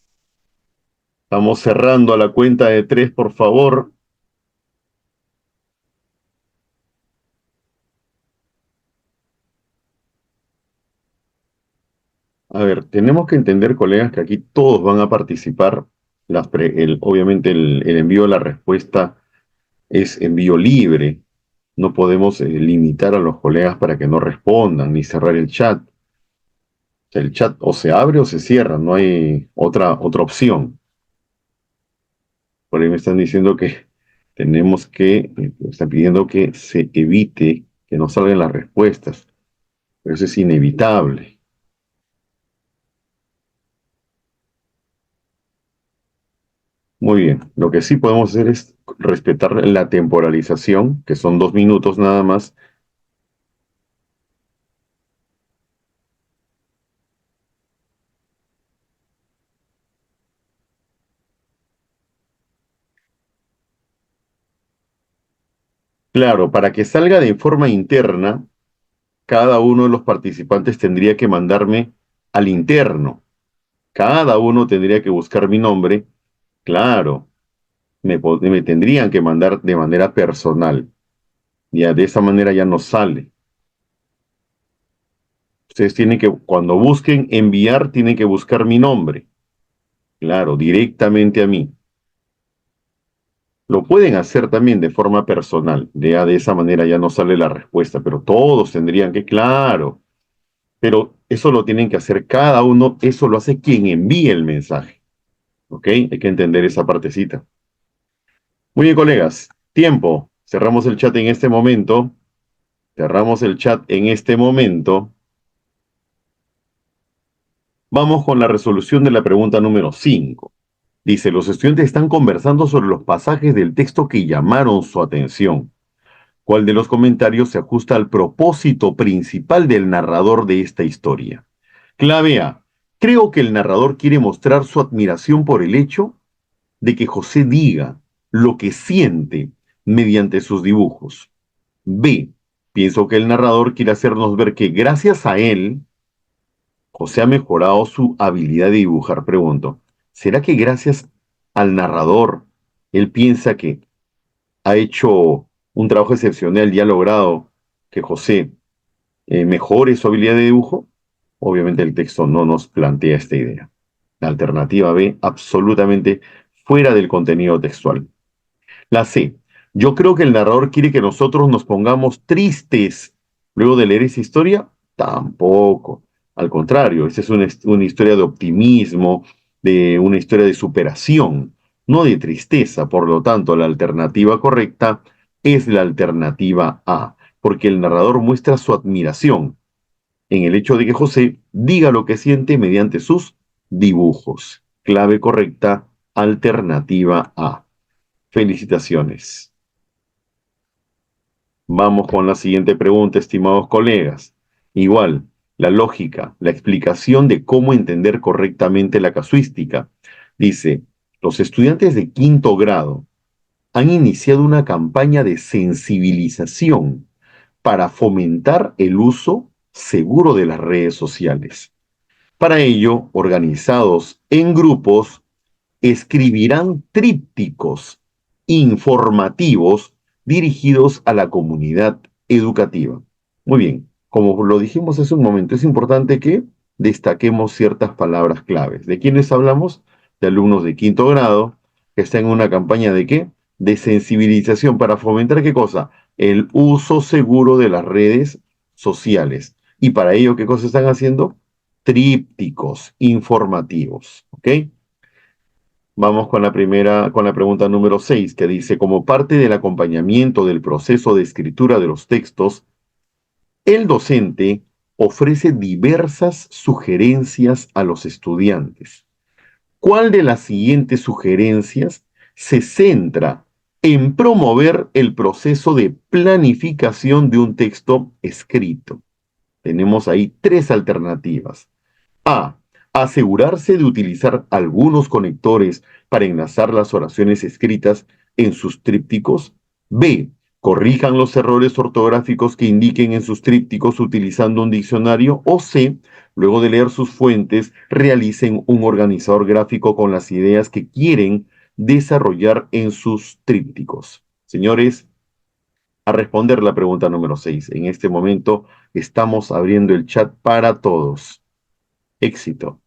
Estamos cerrando a la cuenta de tres, por favor. A ver, tenemos que entender, colegas, que aquí todos van a participar. Obviamente el envío de la respuesta es envío libre. No podemos limitar a los colegas para que no respondan ni cerrar el chat. O sea, el chat o se abre o se cierra, no hay otra opción. Por ahí me están diciendo que me están pidiendo que se evite que no salgan las respuestas. Pero eso es inevitable. Muy bien, lo que sí podemos hacer es respetar la temporalización, que son 2 minutos nada más. Claro, para que salga de forma interna, cada uno de los participantes tendría que mandarme al interno. Cada uno tendría que buscar mi nombre. Claro, me tendrían que mandar de manera personal. Ya de esa manera ya no sale. Ustedes tienen que, cuando busquen enviar, tienen que buscar mi nombre. Claro, directamente a mí. Lo pueden hacer también de forma personal. Ya de esa manera ya no sale la respuesta, pero todos tendrían que, claro. Pero eso lo tienen que hacer cada uno, eso lo hace quien envíe el mensaje. ¿Ok? Hay que entender esa partecita. Muy bien, colegas. Tiempo. Cerramos el chat en este momento. Cerramos el chat en este momento. Vamos con la resolución de la pregunta número 5. Dice, los estudiantes están conversando sobre los pasajes del texto que llamaron su atención. ¿Cuál de los comentarios se ajusta al propósito principal del narrador de esta historia? Clave A. Creo que el narrador quiere mostrar su admiración por el hecho de que José diga lo que siente mediante sus dibujos. B. Pienso que el narrador quiere hacernos ver que gracias a él, José ha mejorado su habilidad de dibujar. Pregunto, ¿será que gracias al narrador él piensa que ha hecho un trabajo excepcional y ha logrado que José mejore su habilidad de dibujo? Obviamente el texto no nos plantea esta idea. La alternativa B, absolutamente fuera del contenido textual. La C, yo creo que el narrador quiere que nosotros nos pongamos tristes luego de leer esa historia. Tampoco. Al contrario, esta es una historia de optimismo, de una historia de superación, no de tristeza. Por lo tanto, la alternativa correcta es la alternativa A, porque el narrador muestra su admiración en el hecho de que José diga lo que siente mediante sus dibujos. Clave correcta, alternativa A. Felicitaciones. Vamos con la siguiente pregunta, estimados colegas. Igual, la lógica, la explicación de cómo entender correctamente la casuística. Dice, los estudiantes de quinto grado han iniciado una campaña de sensibilización para fomentar el uso seguro de las redes sociales. Para ello, organizados en grupos, escribirán trípticos informativos dirigidos a la comunidad educativa. Muy bien, como lo dijimos hace un momento, es importante que destaquemos ciertas palabras claves. ¿De quiénes hablamos? De alumnos de quinto grado que están en una campaña de ¿qué? De sensibilización para fomentar ¿qué cosa? El uso seguro de las redes sociales. Y para ello, ¿qué cosas están haciendo? Trípticos informativos. ¿Ok? Vamos con la pregunta número 6, que dice, como parte del acompañamiento del proceso de escritura de los textos, el docente ofrece diversas sugerencias a los estudiantes. ¿Cuál de las siguientes sugerencias se centra en promover el proceso de planificación de un texto escrito? Tenemos ahí tres alternativas. A. asegurarse de utilizar algunos conectores para enlazar las oraciones escritas en sus trípticos. B. Corrijan los errores ortográficos que indiquen en sus trípticos utilizando un diccionario. O C. Luego de leer sus fuentes, realicen un organizador gráfico con las ideas que quieren desarrollar en sus trípticos. Señores, a responder la pregunta número 6. En este momento estamos abriendo el chat para todos. Éxito.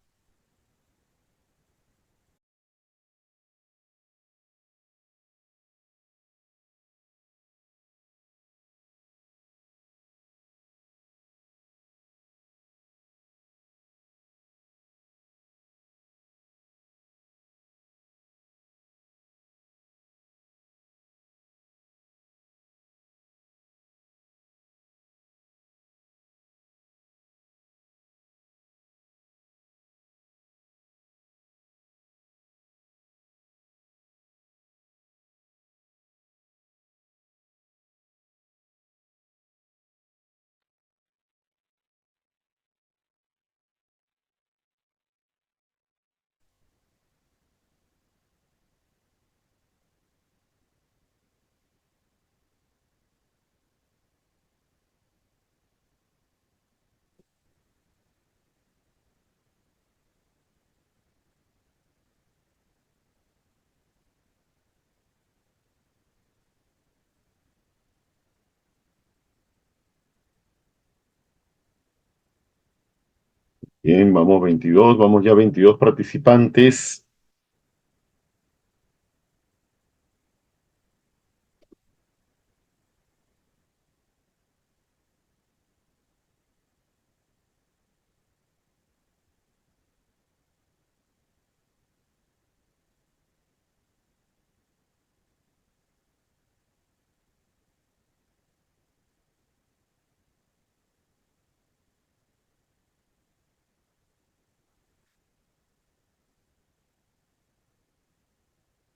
Bien, vamos 22, vamos ya 22 participantes.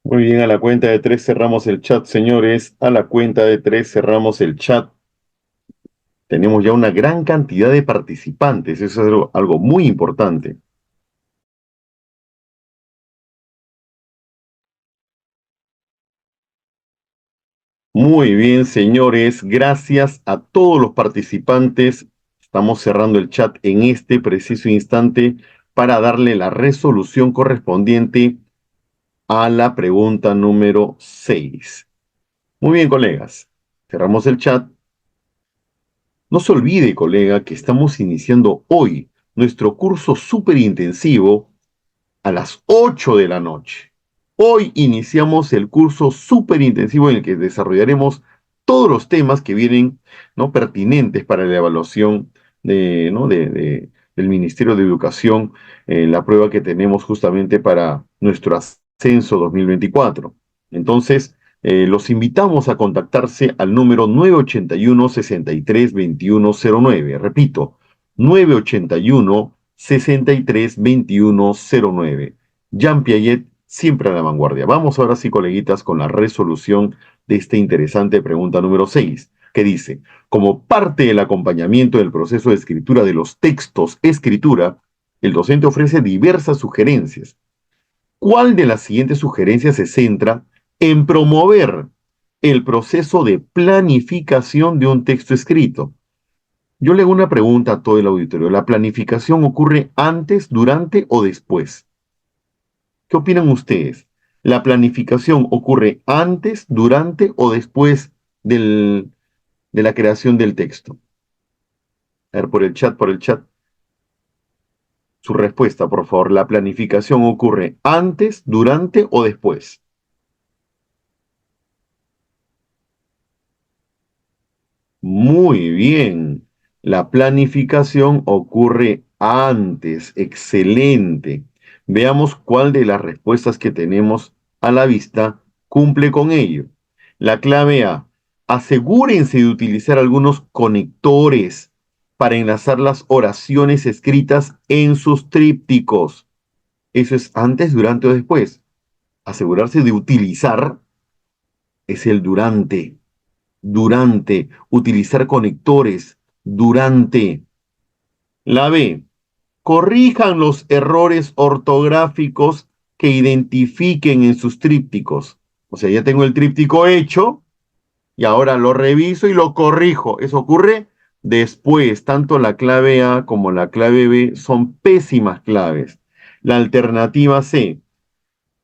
Muy bien, a la cuenta de tres cerramos el chat, señores. A la cuenta de tres cerramos el chat. Tenemos ya una gran cantidad de participantes. Eso es algo muy importante. Muy bien, señores. Gracias a todos los participantes. Estamos cerrando el chat en este preciso instante para darle la resolución correspondiente a la pregunta número 6. Muy bien, colegas. Cerramos el chat. No se olvide, colega, que estamos iniciando hoy nuestro curso súper intensivo a las 8 de la noche. Hoy iniciamos el curso súper intensivo en el que desarrollaremos todos los temas que vienen, ¿no?, pertinentes para la evaluación del Ministerio de Educación, la prueba que tenemos justamente para nuestro ascenso 2024. Entonces, los invitamos a contactarse al número 981-63-2109. Repito, 981-63-2109. Jean Piaget, siempre a la vanguardia. Vamos ahora sí, coleguitas, con la resolución de esta interesante pregunta número 6, que dice: como parte del acompañamiento del proceso de escritura de los textos escritura, el docente ofrece diversas sugerencias. ¿Cuál de las siguientes sugerencias se centra en promover el proceso de planificación de un texto escrito? Yo le hago una pregunta a todo el auditorio. ¿La planificación ocurre antes, durante o después? ¿Qué opinan ustedes? ¿La planificación ocurre antes, durante o después de la creación del texto? A ver, por el chat, su respuesta, por favor. ¿La planificación ocurre antes, durante o después? Muy bien. La planificación ocurre antes. Excelente. Veamos cuál de las respuestas que tenemos a la vista cumple con ello. La clave A. Asegúrense de utilizar algunos conectores para enlazar las oraciones escritas en sus trípticos. Eso es antes, durante o después. Asegurarse de utilizar es el durante. Utilizar conectores, durante. La B, corrijan los errores ortográficos que identifiquen en sus trípticos. O sea, ya tengo el tríptico hecho y ahora lo reviso y lo corrijo. Eso ocurre después. Tanto la clave A como la clave B son pésimas claves. La alternativa C,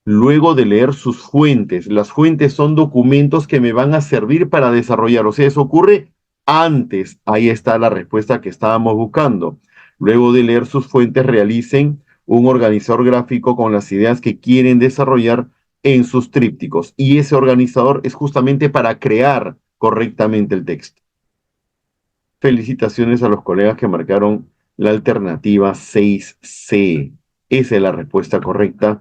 luego de leer sus fuentes. Las fuentes son documentos que me van a servir para desarrollar. O sea, eso ocurre antes. Ahí está la respuesta que estábamos buscando. Luego de leer sus fuentes, realicen un organizador gráfico con las ideas que quieren desarrollar en sus trípticos. Y ese organizador es justamente para crear correctamente el texto. Felicitaciones a los colegas que marcaron la alternativa 6C. Esa es la respuesta correcta.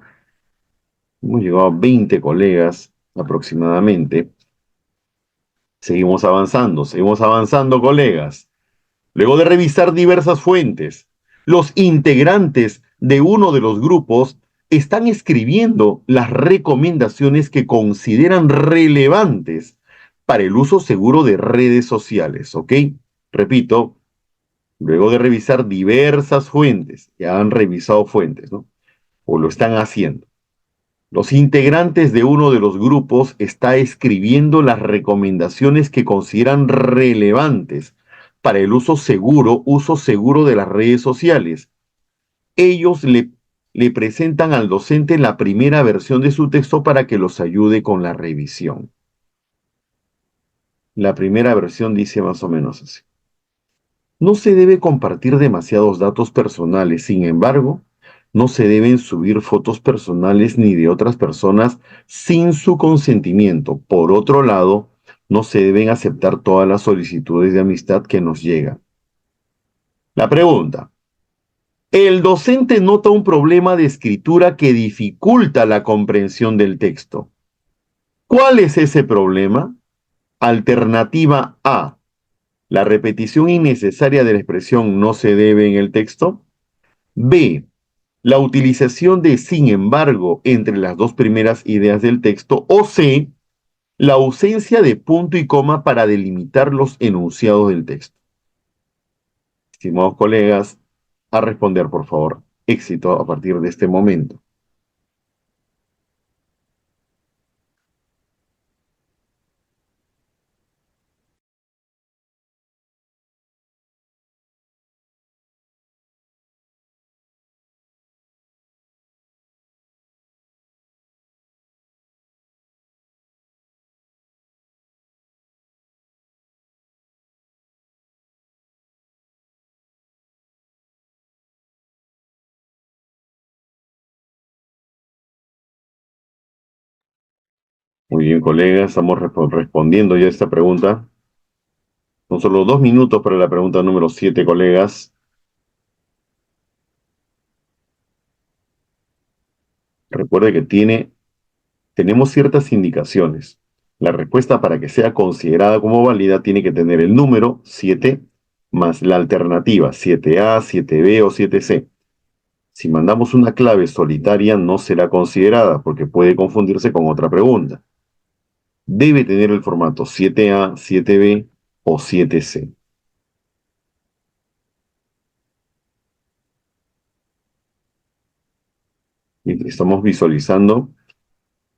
Hemos llegado a 20 colegas aproximadamente. Seguimos avanzando, colegas. Luego de revisar diversas fuentes, los integrantes de uno de los grupos están escribiendo las recomendaciones que consideran relevantes para el uso seguro de redes sociales, ¿ok? Repito, luego de revisar diversas fuentes, ya han revisado fuentes, ¿no? O lo están haciendo. Los integrantes de uno de los grupos está escribiendo las recomendaciones que consideran relevantes para el uso seguro de las redes sociales. Ellos le presentan al docente la primera versión de su texto para que los ayude con la revisión. La primera versión dice más o menos así. No se debe compartir demasiados datos personales, sin embargo, no se deben subir fotos personales ni de otras personas sin su consentimiento. Por otro lado, no se deben aceptar todas las solicitudes de amistad que nos llegan. La pregunta. El docente nota un problema de escritura que dificulta la comprensión del texto. ¿Cuál es ese problema? Alternativa A. La repetición innecesaria de la expresión no se debe en el texto. B. La utilización de sin embargo entre las dos primeras ideas del texto. O C. La ausencia de punto y coma para delimitar los enunciados del texto. Estimados colegas, a responder, por favor. Éxito a partir de este momento. Muy bien, colegas, estamos respondiendo ya a esta pregunta. Son solo 2 minutos para la pregunta número 7, colegas. Recuerde que tenemos ciertas indicaciones. La respuesta para que sea considerada como válida tiene que tener el número 7 más la alternativa 7A, 7B o 7C. Si mandamos una clave solitaria no será considerada porque puede confundirse con otra pregunta. Debe tener el formato 7A, 7B o 7C. Estamos visualizando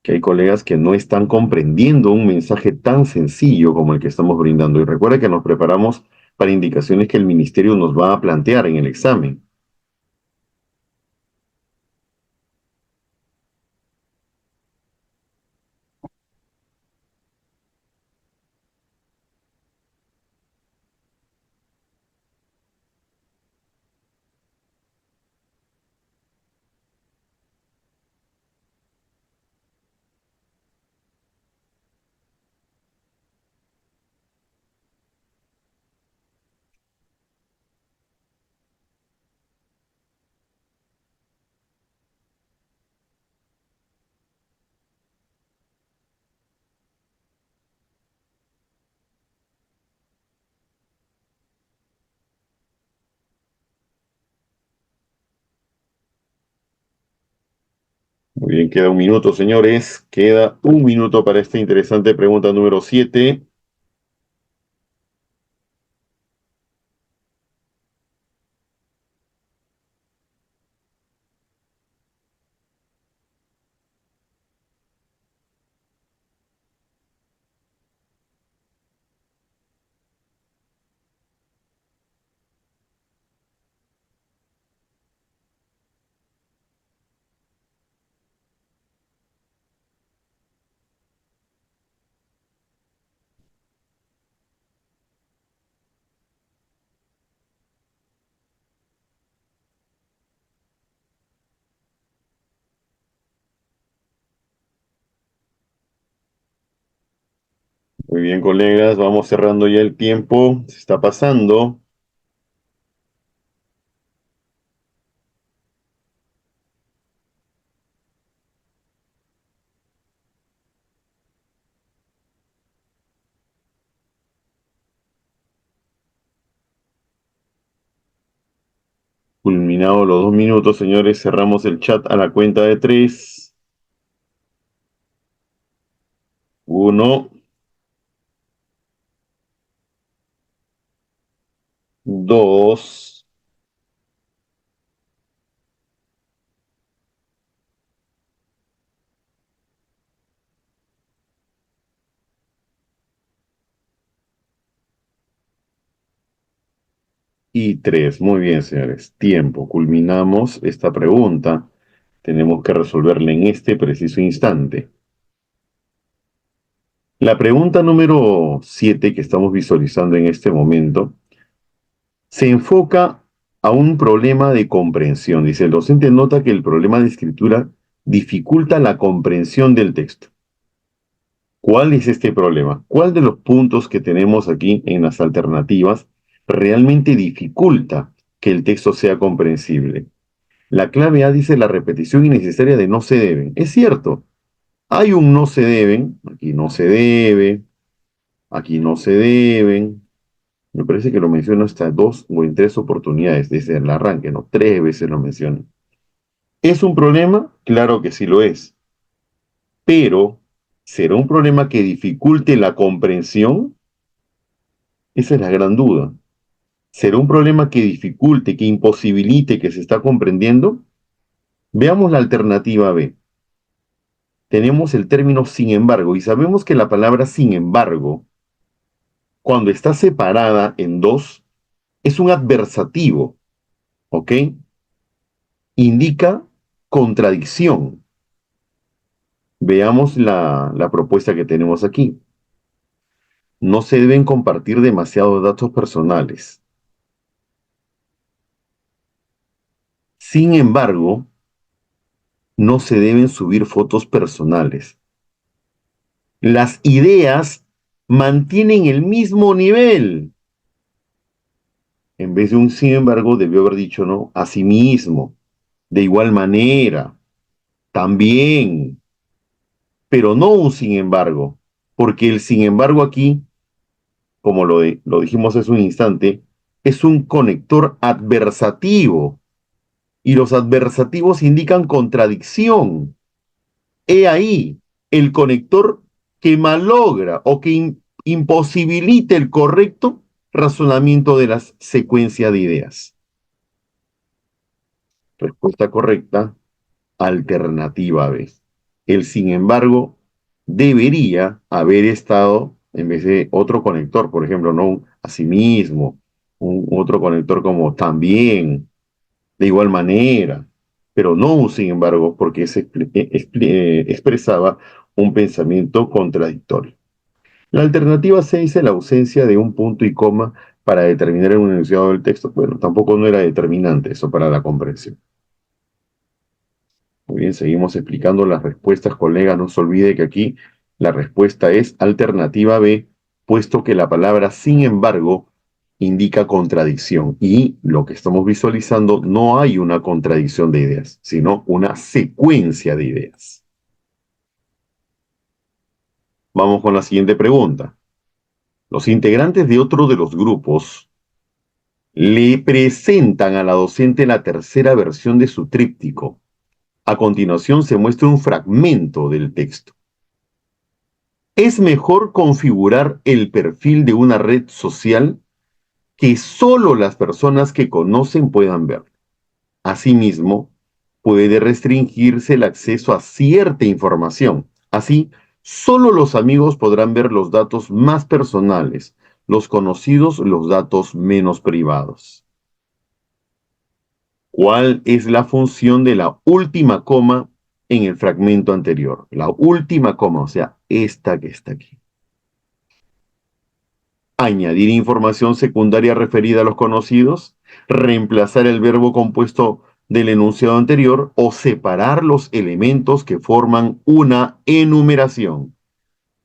que hay colegas que no están comprendiendo un mensaje tan sencillo como el que estamos brindando. Y recuerda que nos preparamos para indicaciones que el ministerio nos va a plantear en el examen. Muy bien, queda un minuto, señores. Queda un minuto para esta interesante pregunta número 7. Muy bien, colegas, vamos cerrando ya el tiempo. Se está pasando. Culminados los 2 minutos, señores, cerramos el chat a la cuenta de tres. Uno, dos y tres. Muy bien, señores. Tiempo. Culminamos esta pregunta. Tenemos que resolverla en este preciso instante. La pregunta número 7 que estamos visualizando en este momento se enfoca a un problema de comprensión. Dice, el docente nota que el problema de escritura dificulta la comprensión del texto. ¿Cuál es este problema? ¿Cuál de los puntos que tenemos aquí en las alternativas realmente dificulta que el texto sea comprensible? La clave A dice la repetición innecesaria de no se deben. Es cierto, hay un no se deben, aquí no se debe, aquí no se deben. Me parece que lo menciono hasta dos o en tres oportunidades desde el arranque, ¿no? 3 veces lo menciono. ¿Es un problema? Claro que sí lo es. Pero, ¿será un problema que dificulte la comprensión? Esa es la gran duda. ¿Será un problema que dificulte, que imposibilite que se está comprendiendo? Veamos la alternativa B. Tenemos el término sin embargo y sabemos que la palabra sin embargo, cuando está separada en dos, es un adversativo, ¿ok? Indica contradicción. Veamos la propuesta que tenemos aquí. No se deben compartir demasiados datos personales. Sin embargo, no se deben subir fotos personales. Las ideas mantienen el mismo nivel. En vez de un sin embargo, debió haber dicho no, asimismo, de igual manera, también, pero no un sin embargo, porque el sin embargo aquí, como lo dijimos hace un instante, es un conector adversativo y los adversativos indican contradicción. He ahí el conector que malogra o que imposibilita el correcto razonamiento de la secuencia de ideas. Respuesta correcta, alternativa B. El sin embargo debería haber estado en vez de otro conector, por ejemplo, no un asimismo, un otro conector como también, de igual manera, pero no un sin embargo, porque se expresaba un pensamiento contradictorio. La alternativa C dice la ausencia de un punto y coma para determinar el enunciado del texto. Bueno, tampoco no era determinante eso para la comprensión. Muy bien, seguimos explicando las respuestas, colegas. No se olvide que aquí la respuesta es alternativa B, puesto que la palabra sin embargo indica contradicción. Y lo que estamos visualizando no hay una contradicción de ideas, sino una secuencia de ideas. Vamos con la siguiente pregunta. Los integrantes de otro de los grupos le presentan a la docente la tercera versión de su tríptico. A continuación se muestra un fragmento del texto. Es mejor configurar el perfil de una red social que solo las personas que conocen puedan ver. Asimismo, puede restringirse el acceso a cierta información. Así, solo los amigos podrán ver los datos más personales, los conocidos los datos menos privados. ¿Cuál es la función de la última coma en el fragmento anterior? La última coma, o sea, esta que está aquí. Añadir información secundaria referida a los conocidos, reemplazar el verbo compuesto del enunciado anterior o separar los elementos que forman una enumeración.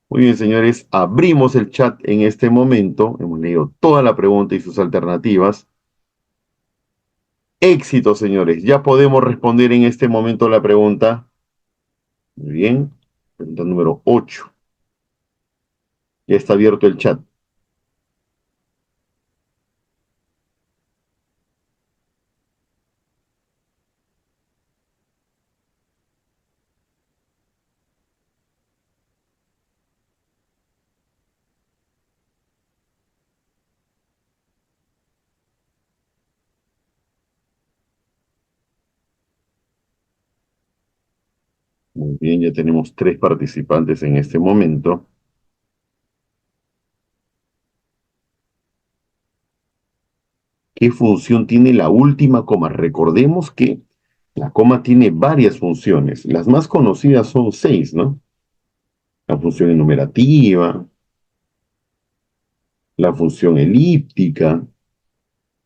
Muy bien, señores, abrimos el chat en este momento. Hemos leído toda la pregunta y sus alternativas. Éxito, señores. Ya podemos responder en este momento la pregunta. Muy bien. Pregunta número 8. Ya está abierto el chat. Muy bien, ya tenemos 3 participantes en este momento. ¿Qué función tiene la última coma? Recordemos que la coma tiene varias funciones. Las más conocidas son 6, ¿no? La función enumerativa, la función elíptica,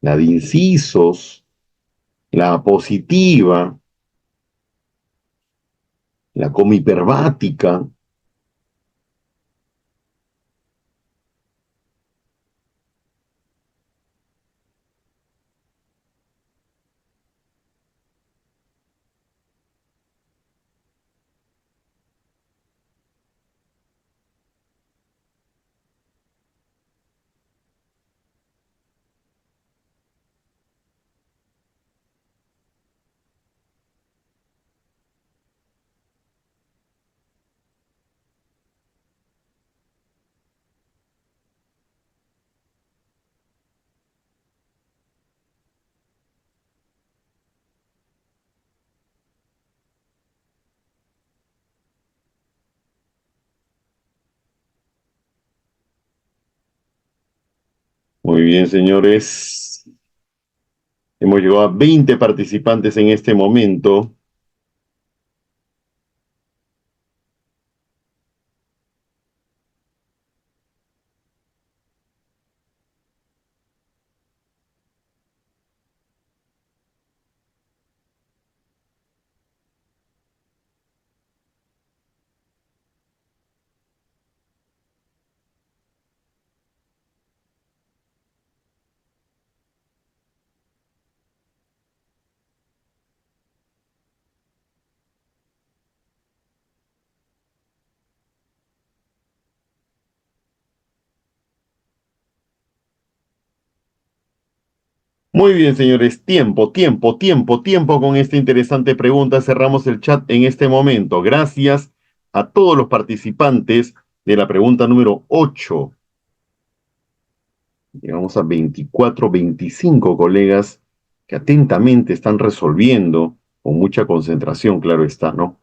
la de incisos, la positiva, la coma hiperbática. Muy bien, señores. Hemos llegado a 20 participantes en este momento. Muy bien, señores. Tiempo con esta interesante pregunta. Cerramos el chat en este momento. Gracias a todos los participantes de la pregunta número 8. Llegamos a 24, 25 colegas que atentamente están resolviendo, con mucha concentración, claro está, ¿no?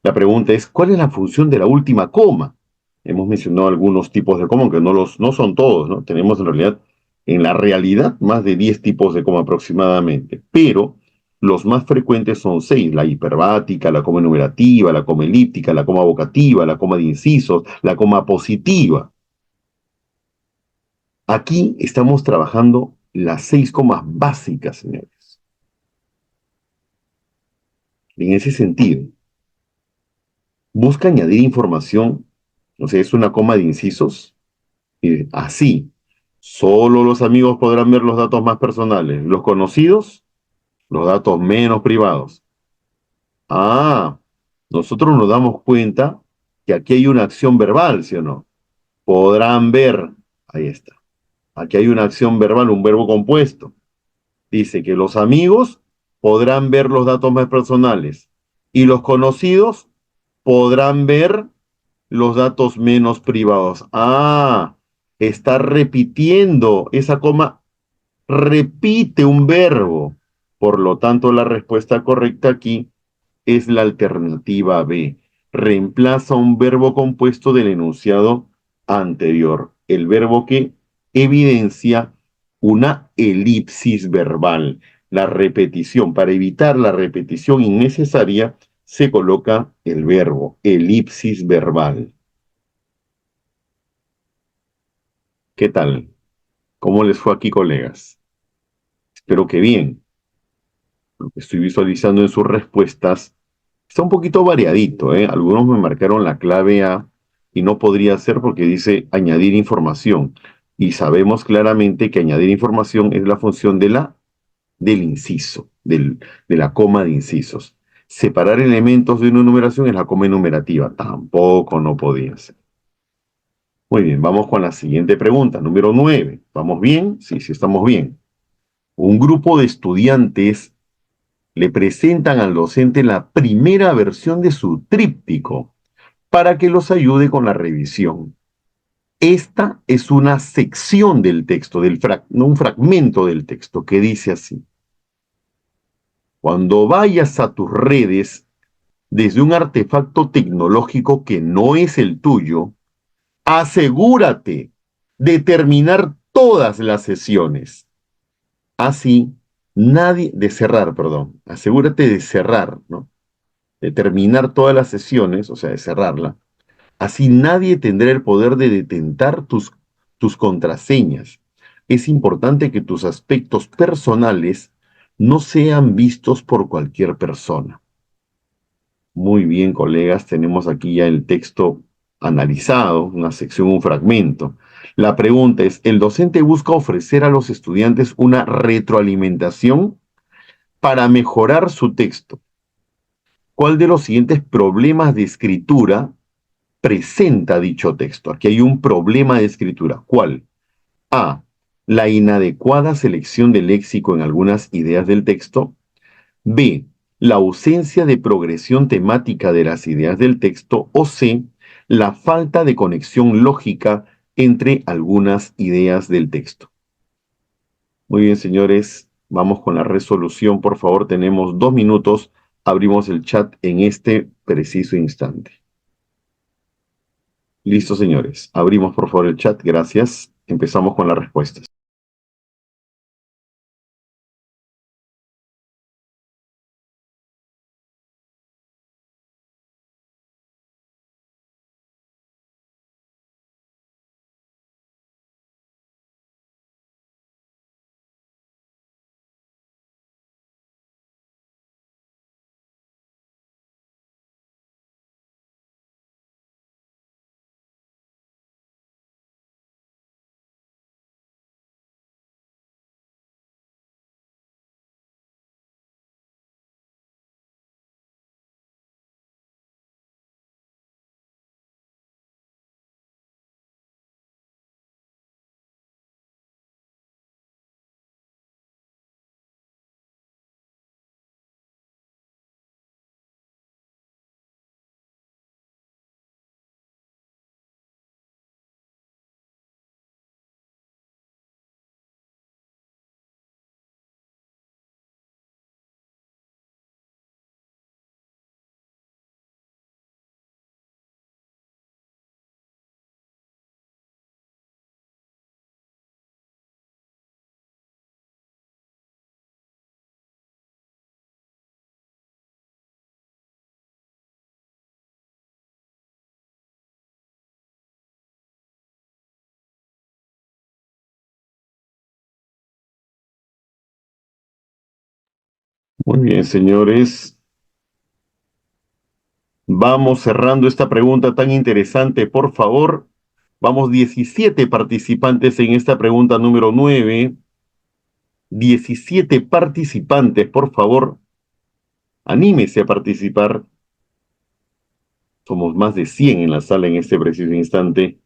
La pregunta es, ¿cuál es la función de la última coma? Hemos mencionado algunos tipos de coma, aunque no son todos, ¿no? Tenemos en la realidad, más de 10 tipos de coma aproximadamente, pero los más frecuentes son 6: la hiperbática, la coma enumerativa, la coma elíptica, la coma vocativa, la coma de incisos, la coma positiva. Aquí estamos trabajando las 6 comas básicas, señores. En ese sentido, busca añadir información, o sea, es una coma de incisos, y así, solo los amigos podrán ver los datos más personales, los conocidos, los datos menos privados. Ah, nosotros nos damos cuenta que aquí hay una acción verbal, ¿sí o no? Podrán ver, ahí está. Aquí hay una acción verbal, un verbo compuesto. Dice que los amigos podrán ver los datos más personales y los conocidos podrán ver los datos menos privados. Ah, está repitiendo. Esa coma repite un verbo. Por lo tanto, la respuesta correcta aquí es la alternativa B. Reemplaza un verbo compuesto del enunciado anterior. El verbo que evidencia una elipsis verbal. La repetición. Para evitar la repetición innecesaria, se coloca el verbo elipsis verbal. ¿Qué tal? ¿Cómo les fue aquí, colegas? Espero que bien. Lo que estoy visualizando en sus respuestas está un poquito variadito, ¿eh? Algunos me marcaron la clave A y no podría ser porque dice añadir información. Y sabemos claramente que añadir información es la función del inciso, de la coma de incisos. Separar elementos de una numeración es la coma enumerativa. Tampoco no podía ser. Muy bien, vamos con la siguiente pregunta, número 9. ¿Vamos bien? Sí, sí, estamos bien. Un grupo de estudiantes le presentan al docente la primera versión de su tríptico para que los ayude con la revisión. Esta es una sección del texto, no un fragmento del texto, que dice así. Cuando vayas a tus redes desde un artefacto tecnológico que no es el tuyo, asegúrate de terminar todas las sesiones. Así, de cerrar, perdón. Asegúrate de cerrar, ¿no? De terminar todas las sesiones, o sea, de cerrarla. Así nadie tendrá el poder de detentar tus contraseñas. Es importante que tus aspectos personales no sean vistos por cualquier persona. Muy bien, colegas, tenemos aquí ya el texto analizado, una sección, un fragmento. La pregunta es, ¿el docente busca ofrecer a los estudiantes una retroalimentación para mejorar su texto? ¿Cuál de los siguientes problemas de escritura presenta dicho texto? Aquí hay un problema de escritura. ¿Cuál? A. La inadecuada selección del léxico en algunas ideas del texto. B. La ausencia de progresión temática de las ideas del texto. O C. La falta de conexión lógica entre algunas ideas del texto. Muy bien, señores, vamos con la resolución. Por favor, tenemos 2 minutos. Abrimos el chat en este preciso instante. Listo, señores. Abrimos, por favor, el chat. Gracias. Empezamos con las respuestas. Muy bien, señores. Vamos cerrando esta pregunta tan interesante, por favor. Vamos 17 participantes en esta pregunta número 9. 17 participantes, por favor. Anímese a participar. Somos más de 100 en la sala en este preciso instante.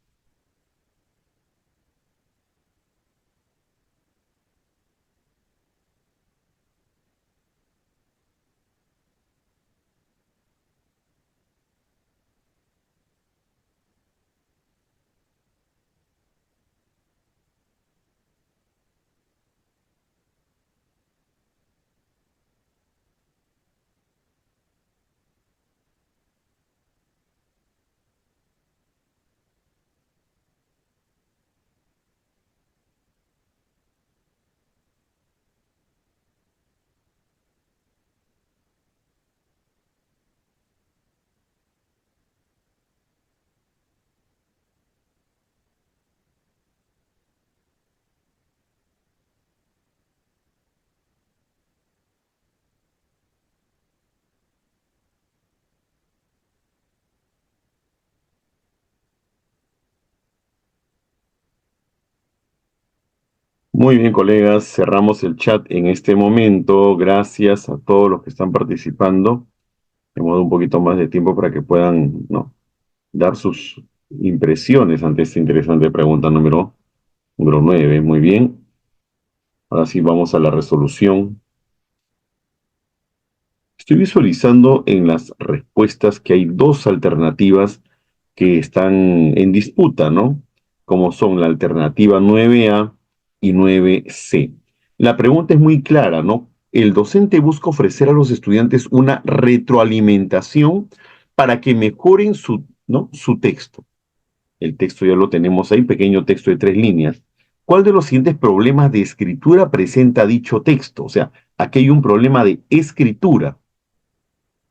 Muy bien, colegas, cerramos el chat en este momento. Gracias a todos los que están participando. Hemos dado un poquito más de tiempo para que puedan, ¿no?, dar sus impresiones ante esta interesante pregunta número 9. Muy bien. Ahora sí vamos a la resolución. Estoy visualizando en las respuestas que hay dos alternativas que están en disputa, ¿no? Como son la alternativa 9A y 9C. La pregunta es muy clara, ¿no? El docente busca ofrecer a los estudiantes una retroalimentación para que mejoren su, ¿no?, su texto. El texto ya lo tenemos ahí, pequeño texto de 3 líneas. ¿Cuál de los siguientes problemas de escritura presenta dicho texto? O sea, aquí hay un problema de escritura.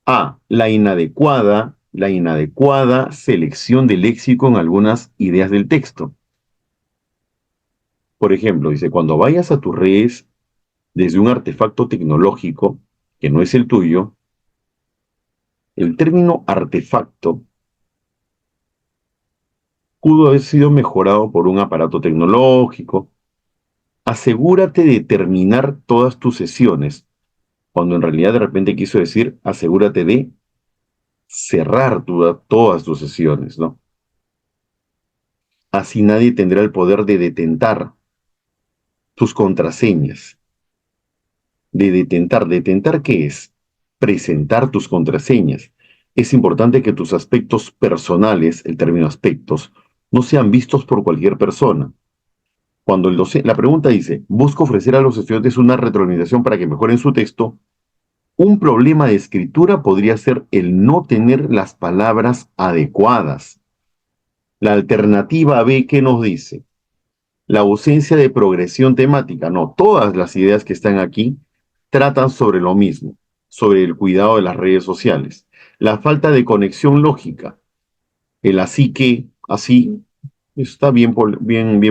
A. La inadecuada selección de léxico en algunas ideas del texto. Por ejemplo, dice, cuando vayas a tus redes desde un artefacto tecnológico que no es el tuyo, el término artefacto pudo haber sido mejorado por un aparato tecnológico. Asegúrate de terminar todas tus sesiones, cuando en realidad de repente quiso decir, asegúrate de cerrar todas tus sesiones, ¿no? Así nadie tendrá el poder de detentar tus contraseñas. De detentar. ¿Detentar qué es? Presentar tus contraseñas. Es importante que tus aspectos personales, el término aspectos, no sean vistos por cualquier persona. Cuando el docente, la pregunta dice, busca ofrecer a los estudiantes una retroalimentación para que mejoren su texto, un problema de escritura podría ser el no tener las palabras adecuadas. La alternativa B, ¿qué nos dice? La ausencia de progresión temática. No, todas las ideas que están aquí tratan sobre lo mismo, sobre el cuidado de las redes sociales. La falta de conexión lógica, el así que, así, está bien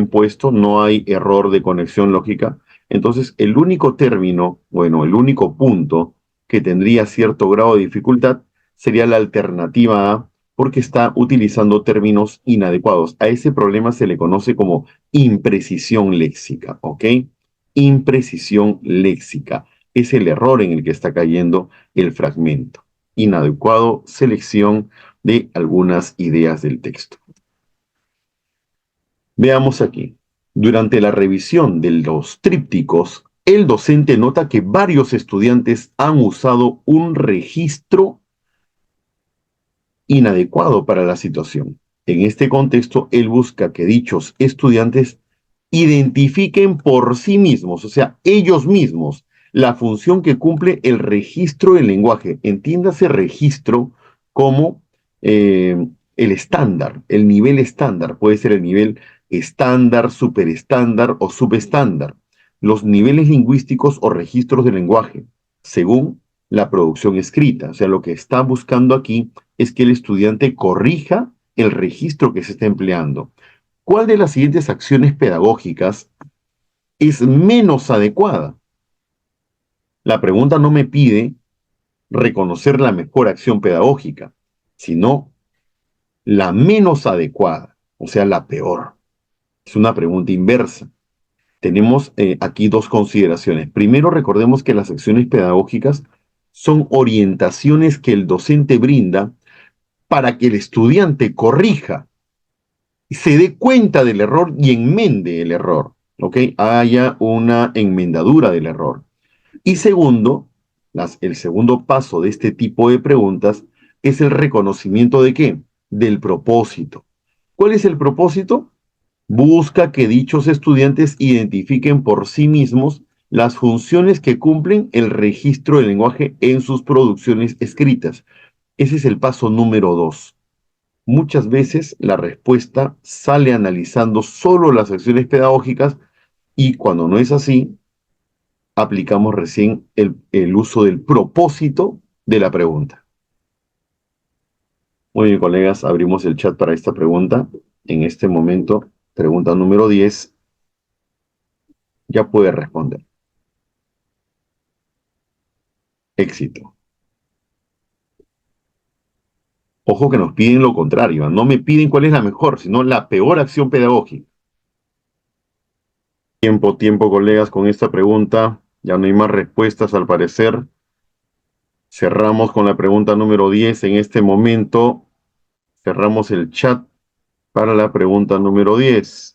puesto, no hay error de conexión lógica. Entonces, el único término, bueno, el único punto que tendría cierto grado de dificultad sería la alternativa A, porque está utilizando términos inadecuados. A ese problema se le conoce como imprecisión léxica, ¿ok? Imprecisión léxica. Es el error en el que está cayendo el fragmento. Inadecuado, selección de algunas ideas del texto. Veamos aquí. Durante la revisión de los trípticos, el docente nota que varios estudiantes han usado un registro inadecuado para la situación. En este contexto, él busca que dichos estudiantes identifiquen por sí mismos, o sea, ellos mismos, la función que cumple el registro del lenguaje. Entiéndase registro como el estándar, el nivel estándar. Puede ser el nivel estándar, superestándar o subestándar. Los niveles lingüísticos o registros del lenguaje, según la producción escrita. O sea, lo que está buscando aquí es que el estudiante corrija el registro que se está empleando. ¿Cuál de las siguientes acciones pedagógicas es menos adecuada? La pregunta no me pide reconocer la mejor acción pedagógica, sino la menos adecuada, o sea, la peor. Es una pregunta inversa. Tenemos aquí dos consideraciones. Primero, recordemos que las acciones pedagógicas son orientaciones que el docente brinda para que el estudiante corrija, se dé cuenta del error y enmende el error, ¿ok? Haya una enmendadura del error. Y segundo, el segundo paso de este tipo de preguntas es el reconocimiento de ¿qué? Del propósito. ¿Cuál es el propósito? Busca que dichos estudiantes identifiquen por sí mismos las funciones que cumplen el registro del lenguaje en sus producciones escritas. Ese es el paso número 2. Muchas veces la respuesta sale analizando solo las acciones pedagógicas y cuando no es así, aplicamos recién el uso del propósito de la pregunta. Muy bien, colegas, abrimos el chat para esta pregunta. En este momento, pregunta número 10, ya puede responder. Éxito. Ojo que nos piden lo contrario, no me piden cuál es la mejor, sino la peor acción pedagógica. Tiempo, colegas, con esta pregunta. Ya no hay más respuestas al parecer. Cerramos con la pregunta número 10 en este momento. Cerramos el chat para la pregunta número 10.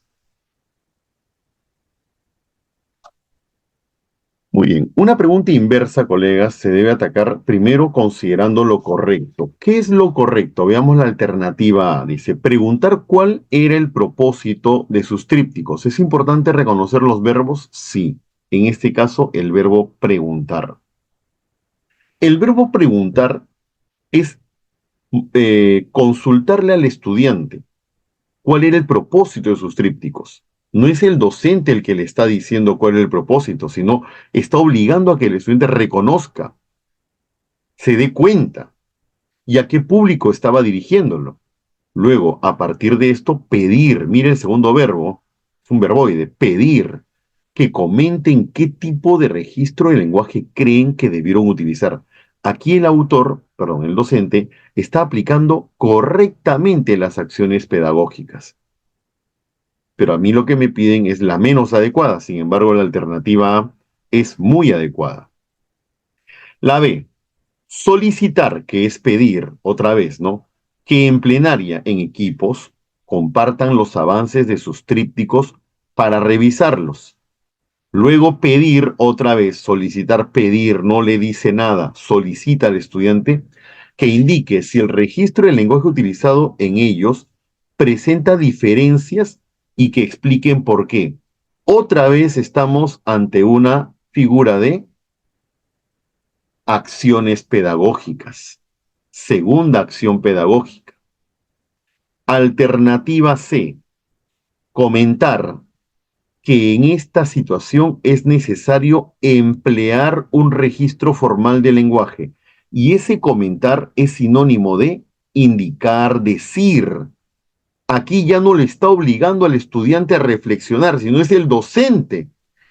Muy bien. Una pregunta inversa, colegas, se debe atacar primero considerando lo correcto. ¿Qué es lo correcto? Veamos la alternativa A. Dice, preguntar cuál era el propósito de sus trípticos. ¿Es importante reconocer los verbos? Sí. En este caso, el verbo preguntar. El verbo preguntar es consultarle al estudiante cuál era el propósito de sus trípticos. No es el docente el que le está diciendo cuál es el propósito, sino está obligando a que el estudiante reconozca, se dé cuenta y a qué público estaba dirigiéndolo. Luego, a partir de esto, pedir, mire el segundo verbo, es un verboide, pedir, que comenten qué tipo de registro de lenguaje creen que debieron utilizar. Aquí el autor, perdón, el docente, está aplicando correctamente las acciones pedagógicas. Pero a mí lo que me piden es la menos adecuada, sin embargo, la alternativa A es muy adecuada. La B, solicitar, que es pedir, otra vez, ¿no? Que en plenaria, en equipos, compartan los avances de sus trípticos para revisarlos. Luego pedir, otra vez, solicitar, pedir, no le dice nada, solicita al estudiante que indique si el registro del lenguaje utilizado en ellos presenta diferencias y que expliquen por qué. Otra vez estamos ante una figura de acciones pedagógicas. Segunda acción pedagógica. Alternativa C. Comentar que en esta situación es necesario emplear un registro formal de lenguaje. Y ese comentar es sinónimo de indicar, decir. Aquí ya no le está obligando al estudiante a reflexionar, sino es el docente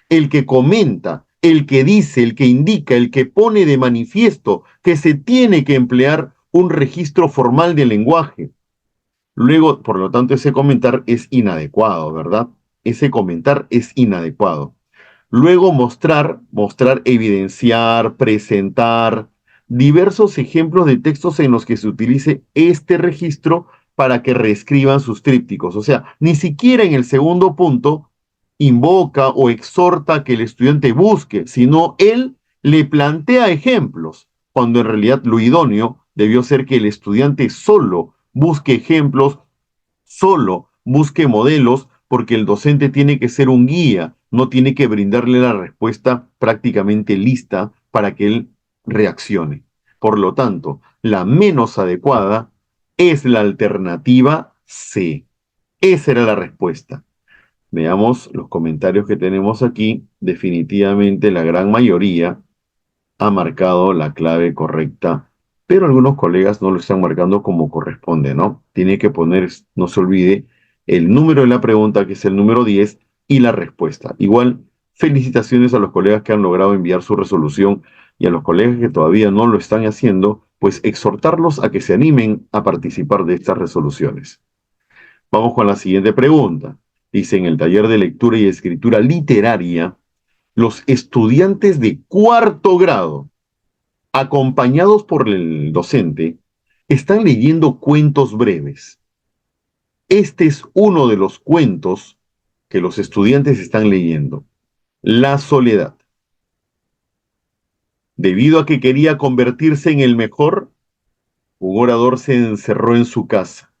el que comenta, el que dice, el que indica, el que pone de manifiesto que se tiene que emplear un registro formal de lenguaje. Luego, por lo tanto, ese comentar es inadecuado, ¿verdad? Ese comentar es inadecuado. Luego mostrar, evidenciar, presentar diversos ejemplos de textos en los que se utilice este registro para que reescriban sus trípticos. O sea, ni siquiera en el segundo punto invoca o exhorta que el estudiante busque, sino él le plantea ejemplos, cuando en realidad lo idóneo debió ser que el estudiante solo busque ejemplos, solo busque modelos, porque el docente tiene que ser un guía, no tiene que brindarle la respuesta prácticamente lista para que él reaccione. Por lo tanto, la menos adecuada es la alternativa C. Esa era la respuesta. Veamos los comentarios que tenemos aquí. Definitivamente la gran mayoría ha marcado la clave correcta, pero algunos colegas no lo están marcando como corresponde, ¿no? Tiene que poner, no se olvide, el número de la pregunta, que es el número 10, y la respuesta. Igual, felicitaciones a los colegas que han logrado enviar su resolución y a los colegas que todavía no lo están haciendo, pues exhortarlos a que se animen a participar de estas resoluciones. Vamos con la siguiente pregunta. Dice, en el taller de lectura y escritura literaria, los estudiantes de cuarto grado, acompañados por el docente, están leyendo cuentos breves. Este es uno de los cuentos que los estudiantes están leyendo. La soledad. Debido a que quería convertirse en el mejor, un orador se encerró en su casa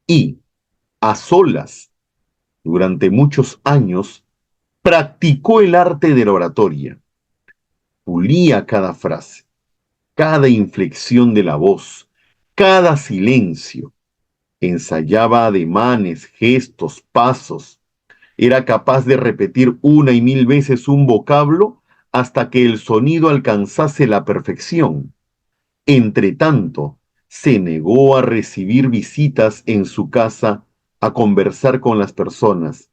y, a solas, durante muchos años, practicó el arte de la oratoria. Pulía cada frase, cada inflexión de la voz, cada silencio. Ensayaba ademanes, gestos, pasos. Era capaz de repetir una y mil veces un vocablo hasta que el sonido alcanzase la perfección. Entretanto, se negó a recibir visitas en su casa, a conversar con las personas.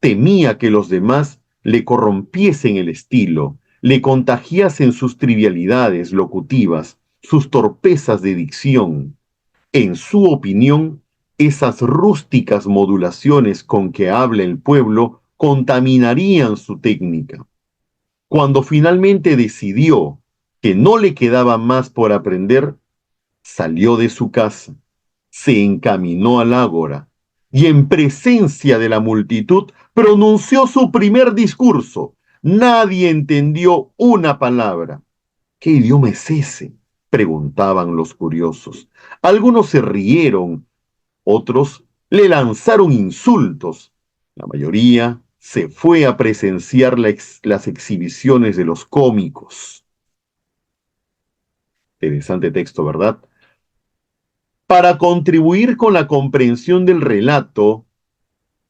Temía que los demás le corrompiesen el estilo, le contagiasen sus trivialidades locutivas, sus torpezas de dicción. En su opinión, esas rústicas modulaciones con que habla el pueblo contaminarían su técnica. Cuando finalmente decidió que no le quedaba más por aprender, salió de su casa, se encaminó al ágora y en presencia de la multitud pronunció su primer discurso. Nadie entendió una palabra. ¿Qué idioma es ese? Preguntaban los curiosos. Algunos se rieron, otros le lanzaron insultos. La mayoría se fue a presenciar las exhibiciones de los cómicos. Interesante texto, ¿verdad? Para contribuir con la comprensión del relato,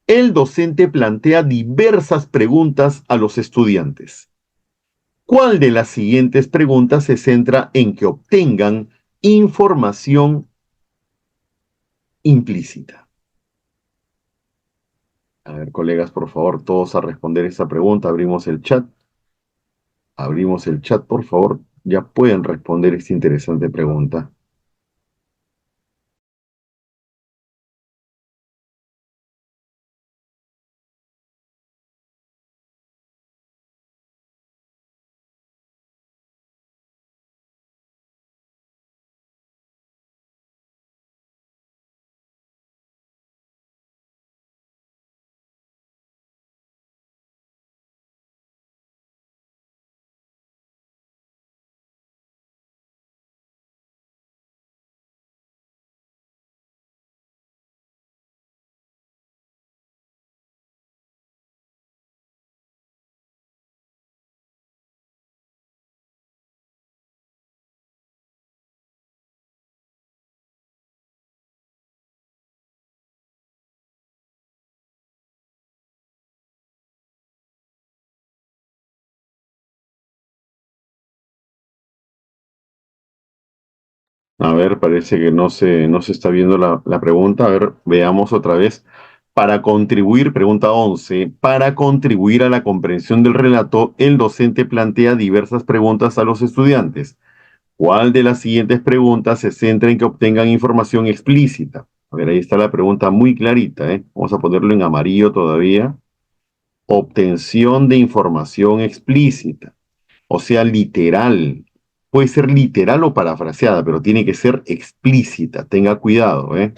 el docente plantea diversas preguntas a los estudiantes. ¿Cuál de las siguientes preguntas se centra en que obtengan información implícita? A ver, colegas, por favor, todos a responder esa pregunta. Abrimos el chat. Abrimos el chat, por favor. Ya pueden responder esta interesante pregunta. A ver, parece que no se está viendo la pregunta. A ver, veamos otra vez. Para contribuir, pregunta 11, para contribuir a la comprensión del relato, el docente plantea diversas preguntas a los estudiantes. ¿Cuál de las siguientes preguntas se centra en que obtengan información explícita? A ver, ahí está la pregunta muy clarita, ¿eh? Vamos a ponerlo en amarillo todavía. Obtención de información explícita, o sea, literal. Puede ser literal o parafraseada, pero tiene que ser explícita. Tenga cuidado, ¿eh?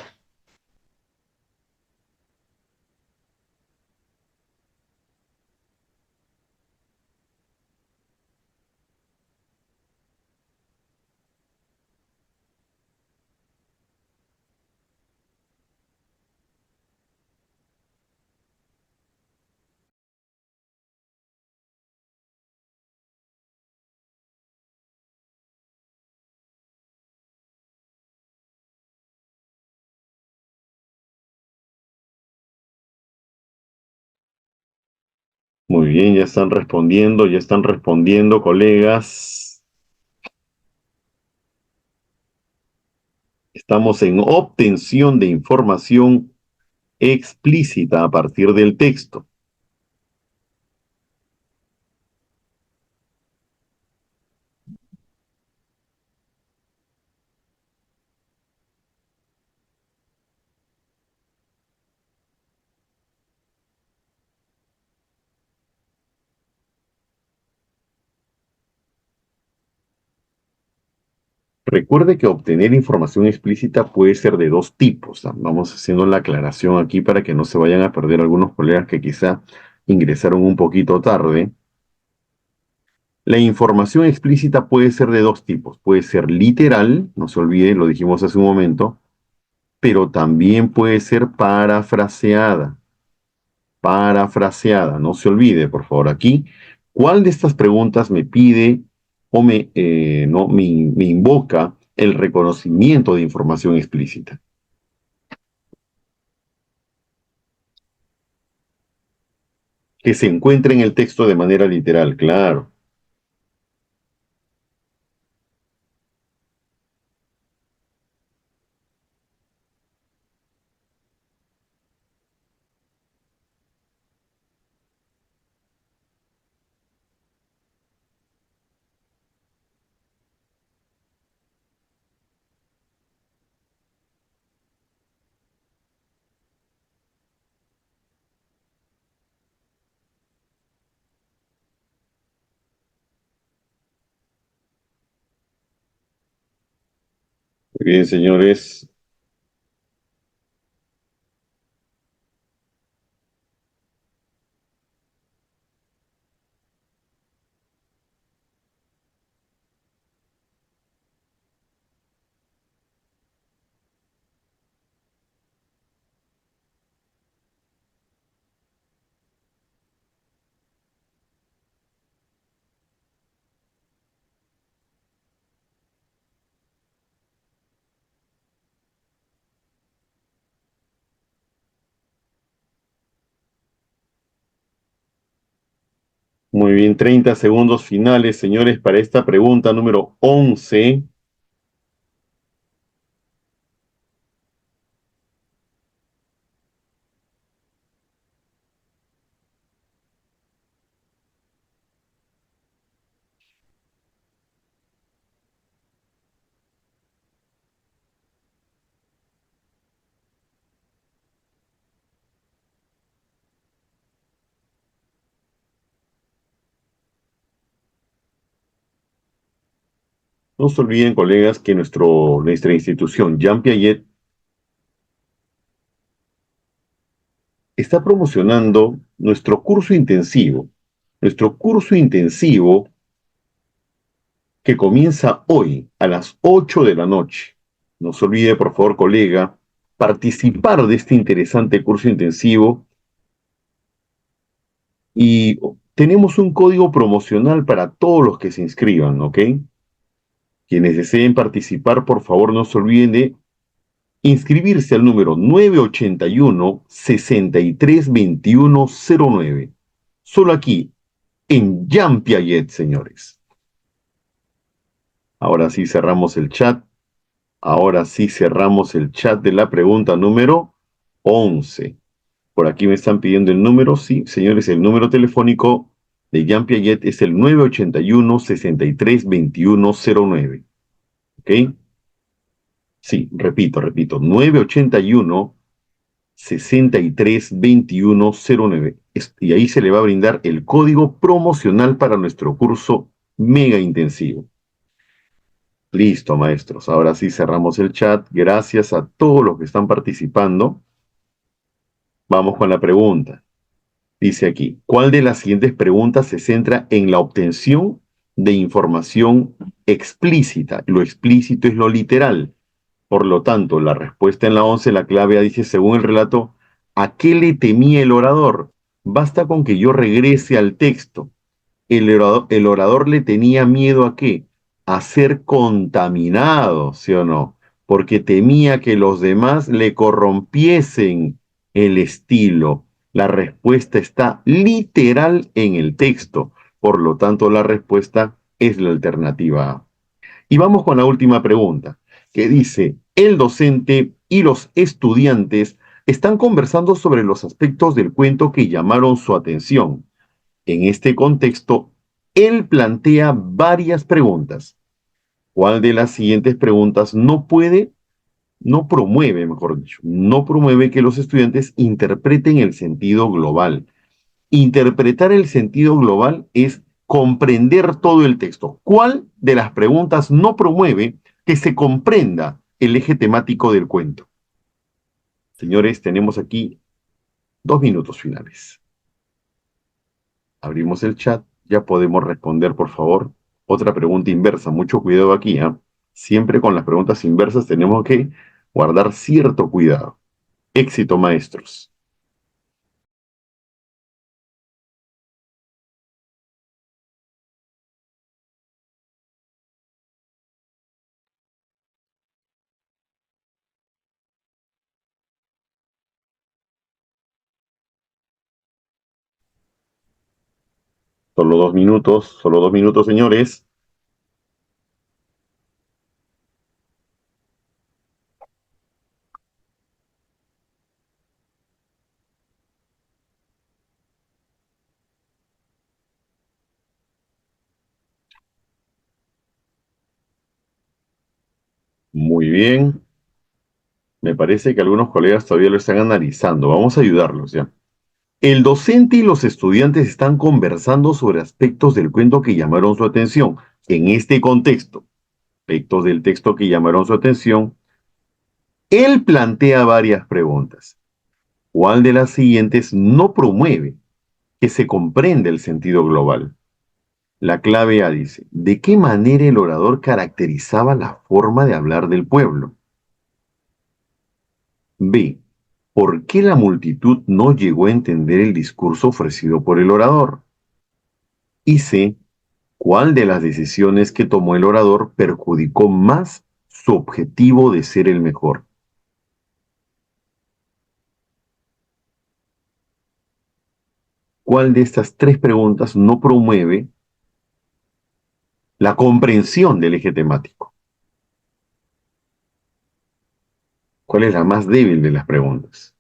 Muy bien, ya están respondiendo, colegas. Estamos en obtención de información explícita a partir del texto. Recuerde que obtener información explícita puede ser de dos tipos. Vamos haciendo la aclaración aquí para que no se vayan a perder algunos colegas que quizá ingresaron un poquito tarde. La información explícita puede ser de dos tipos. Puede ser literal, no se olvide, lo dijimos hace un momento, pero también puede ser parafraseada. Parafraseada, no se olvide, por favor, aquí. ¿Cuál de estas preguntas me pide o no, me invoca el reconocimiento de información explícita? Que se encuentre en el texto de manera literal, claro. Muy bien, señores. Muy bien, 30 segundos finales, señores, para esta pregunta número 11. No se olviden, colegas, que nuestra institución, Jean Piaget, está promocionando nuestro curso intensivo. Nuestro curso intensivo que comienza hoy a las 8 de la noche. No se olvide, por favor, colega, participar de este interesante curso intensivo y tenemos un código promocional para todos los que se inscriban, ¿ok? Quienes deseen participar, por favor, no se olviden de inscribirse al número 981-632109. Solo aquí, en Jean Piaget, señores. Ahora sí cerramos el chat. Ahora sí cerramos el chat de la pregunta número 11. Por aquí me están pidiendo el número. Sí, señores, el número telefónico de Jean Piaget es el 981-632109. ¿Ok? Sí, repito, 981-632109. Y ahí se le va a brindar el código promocional para nuestro curso mega intensivo. Listo, maestros. Ahora sí cerramos el chat. Gracias a todos los que están participando. Vamos con la pregunta. Dice aquí, ¿cuál de las siguientes preguntas se centra en la obtención de información explícita? Lo explícito es lo literal. Por lo tanto, la respuesta en la 11, la clave A dice, según el relato, ¿a qué le temía el orador? Basta con que yo regrese al texto. El orador le tenía miedo ¿a qué? A ser contaminado, ¿sí o no? Porque temía que los demás le corrompiesen el estilo. La respuesta está literal en el texto. Por lo tanto, la respuesta es la alternativa A. Y vamos con la última pregunta, que dice, el docente y los estudiantes están conversando sobre los aspectos del cuento que llamaron su atención. En este contexto, él plantea varias preguntas. ¿Cuál de las siguientes preguntas no promueve, mejor dicho, no promueve que los estudiantes interpreten el sentido global? Interpretar el sentido global es comprender todo el texto. ¿Cuál de las preguntas no promueve que se comprenda el eje temático del cuento? Señores, tenemos aquí 2 minutos finales. Abrimos el chat, ya podemos responder, por favor. Otra pregunta inversa, mucho cuidado aquí, ¿eh? Siempre con las preguntas inversas tenemos que guardar cierto cuidado. Éxito, maestros. Solo 2 minutos, señores. Muy bien. Me parece que algunos colegas todavía lo están analizando. Vamos a ayudarlos ya. El docente y los estudiantes están conversando sobre aspectos del cuento que llamaron su atención. En este contexto, aspectos del texto que llamaron su atención, él plantea varias preguntas. ¿Cuál de las siguientes no promueve que se comprenda el sentido global? La clave A dice, ¿de qué manera el orador caracterizaba la forma de hablar del pueblo? B, ¿por qué la multitud no llegó a entender el discurso ofrecido por el orador? Y C, ¿cuál de las decisiones que tomó el orador perjudicó más su objetivo de ser el mejor? ¿Cuál de estas tres preguntas no promueve la comprensión del eje temático? ¿Cuál es la más débil de las preguntas?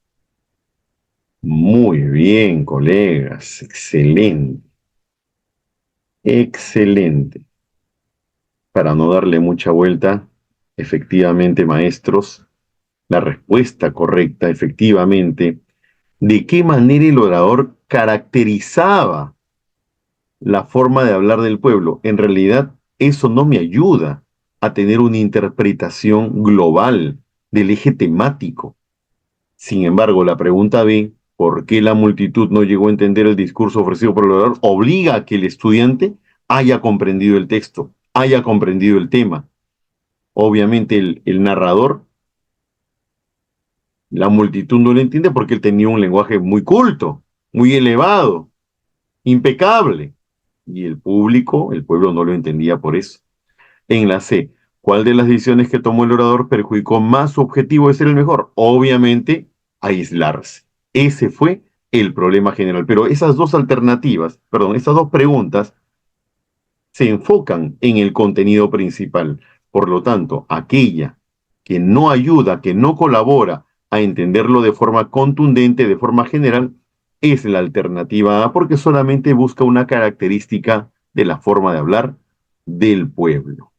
Muy bien, colegas. Excelente. Excelente. Para no darle mucha vuelta, efectivamente, maestros, la respuesta correcta, efectivamente, ¿de qué manera el orador caracterizaba la forma de hablar del pueblo? En realidad, eso no me ayuda a tener una interpretación global del eje temático. Sin embargo, la pregunta B, ¿por qué la multitud no llegó a entender el discurso ofrecido por el orador? Obliga a que el estudiante haya comprendido el texto, haya comprendido el tema. Obviamente el narrador, la multitud no lo entiende porque él tenía un lenguaje muy culto, muy elevado, impecable. Y el público, el pueblo no lo entendía por eso. En la C, ¿cuál de las decisiones que tomó el orador perjudicó más su objetivo de ser el mejor? Obviamente, aislarse. Ese fue el problema general. Pero esas dos alternativas, perdón, estas dos preguntas se enfocan en el contenido principal. Por lo tanto, aquella que no ayuda, que no colabora a entenderlo de forma contundente, de forma general, es la alternativa A, porque solamente busca una característica de la forma de hablar del pueblo.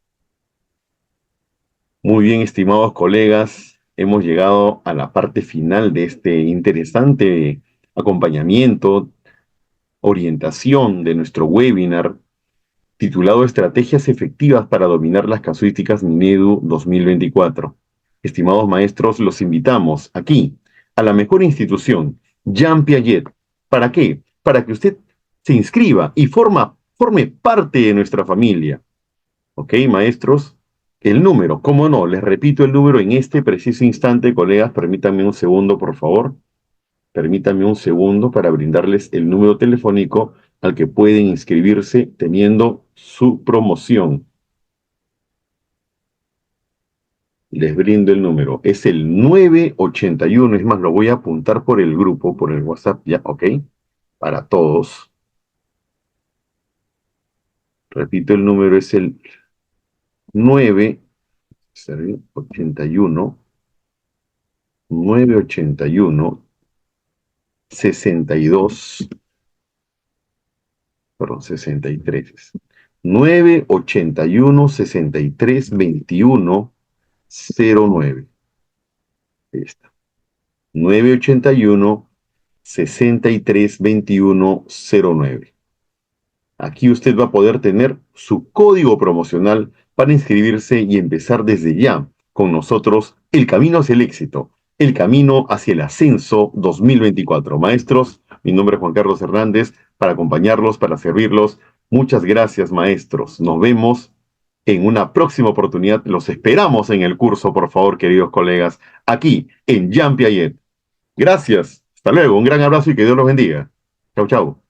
Muy bien, estimados colegas, hemos llegado a la parte final de este interesante acompañamiento, orientación de nuestro webinar titulado Estrategias efectivas para dominar las casuísticas Minedu 2024. Estimados maestros, los invitamos aquí, a la mejor institución, Jean Piaget. ¿Para qué? Para que usted se inscriba y forme parte de nuestra familia. ¿Ok, maestros? El número, cómo no, les repito el número en este preciso instante, colegas, permítanme un segundo, por favor. Permítanme un segundo para brindarles el número telefónico al que pueden inscribirse teniendo su promoción. Les brindo el número. Es el 981, es más, lo voy a apuntar por el grupo, por el WhatsApp, ya, ¿ok? Para todos. Repito, el número es el 981 981 62, perdón, 63. 981 63 21 09. Ahí está. 981 63 21 09. Aquí usted va a poder tener su código promocional para inscribirse y empezar desde ya con nosotros el camino hacia el éxito, el camino hacia el ascenso 2024. Maestros, mi nombre es Juan Carlos Hernández, para acompañarlos, para servirlos. Muchas gracias, maestros. Nos vemos en una próxima oportunidad. Los esperamos en el curso, por favor, queridos colegas, aquí en Jean Piaget. Gracias. Hasta luego. Un gran abrazo y que Dios los bendiga. Chau, chau.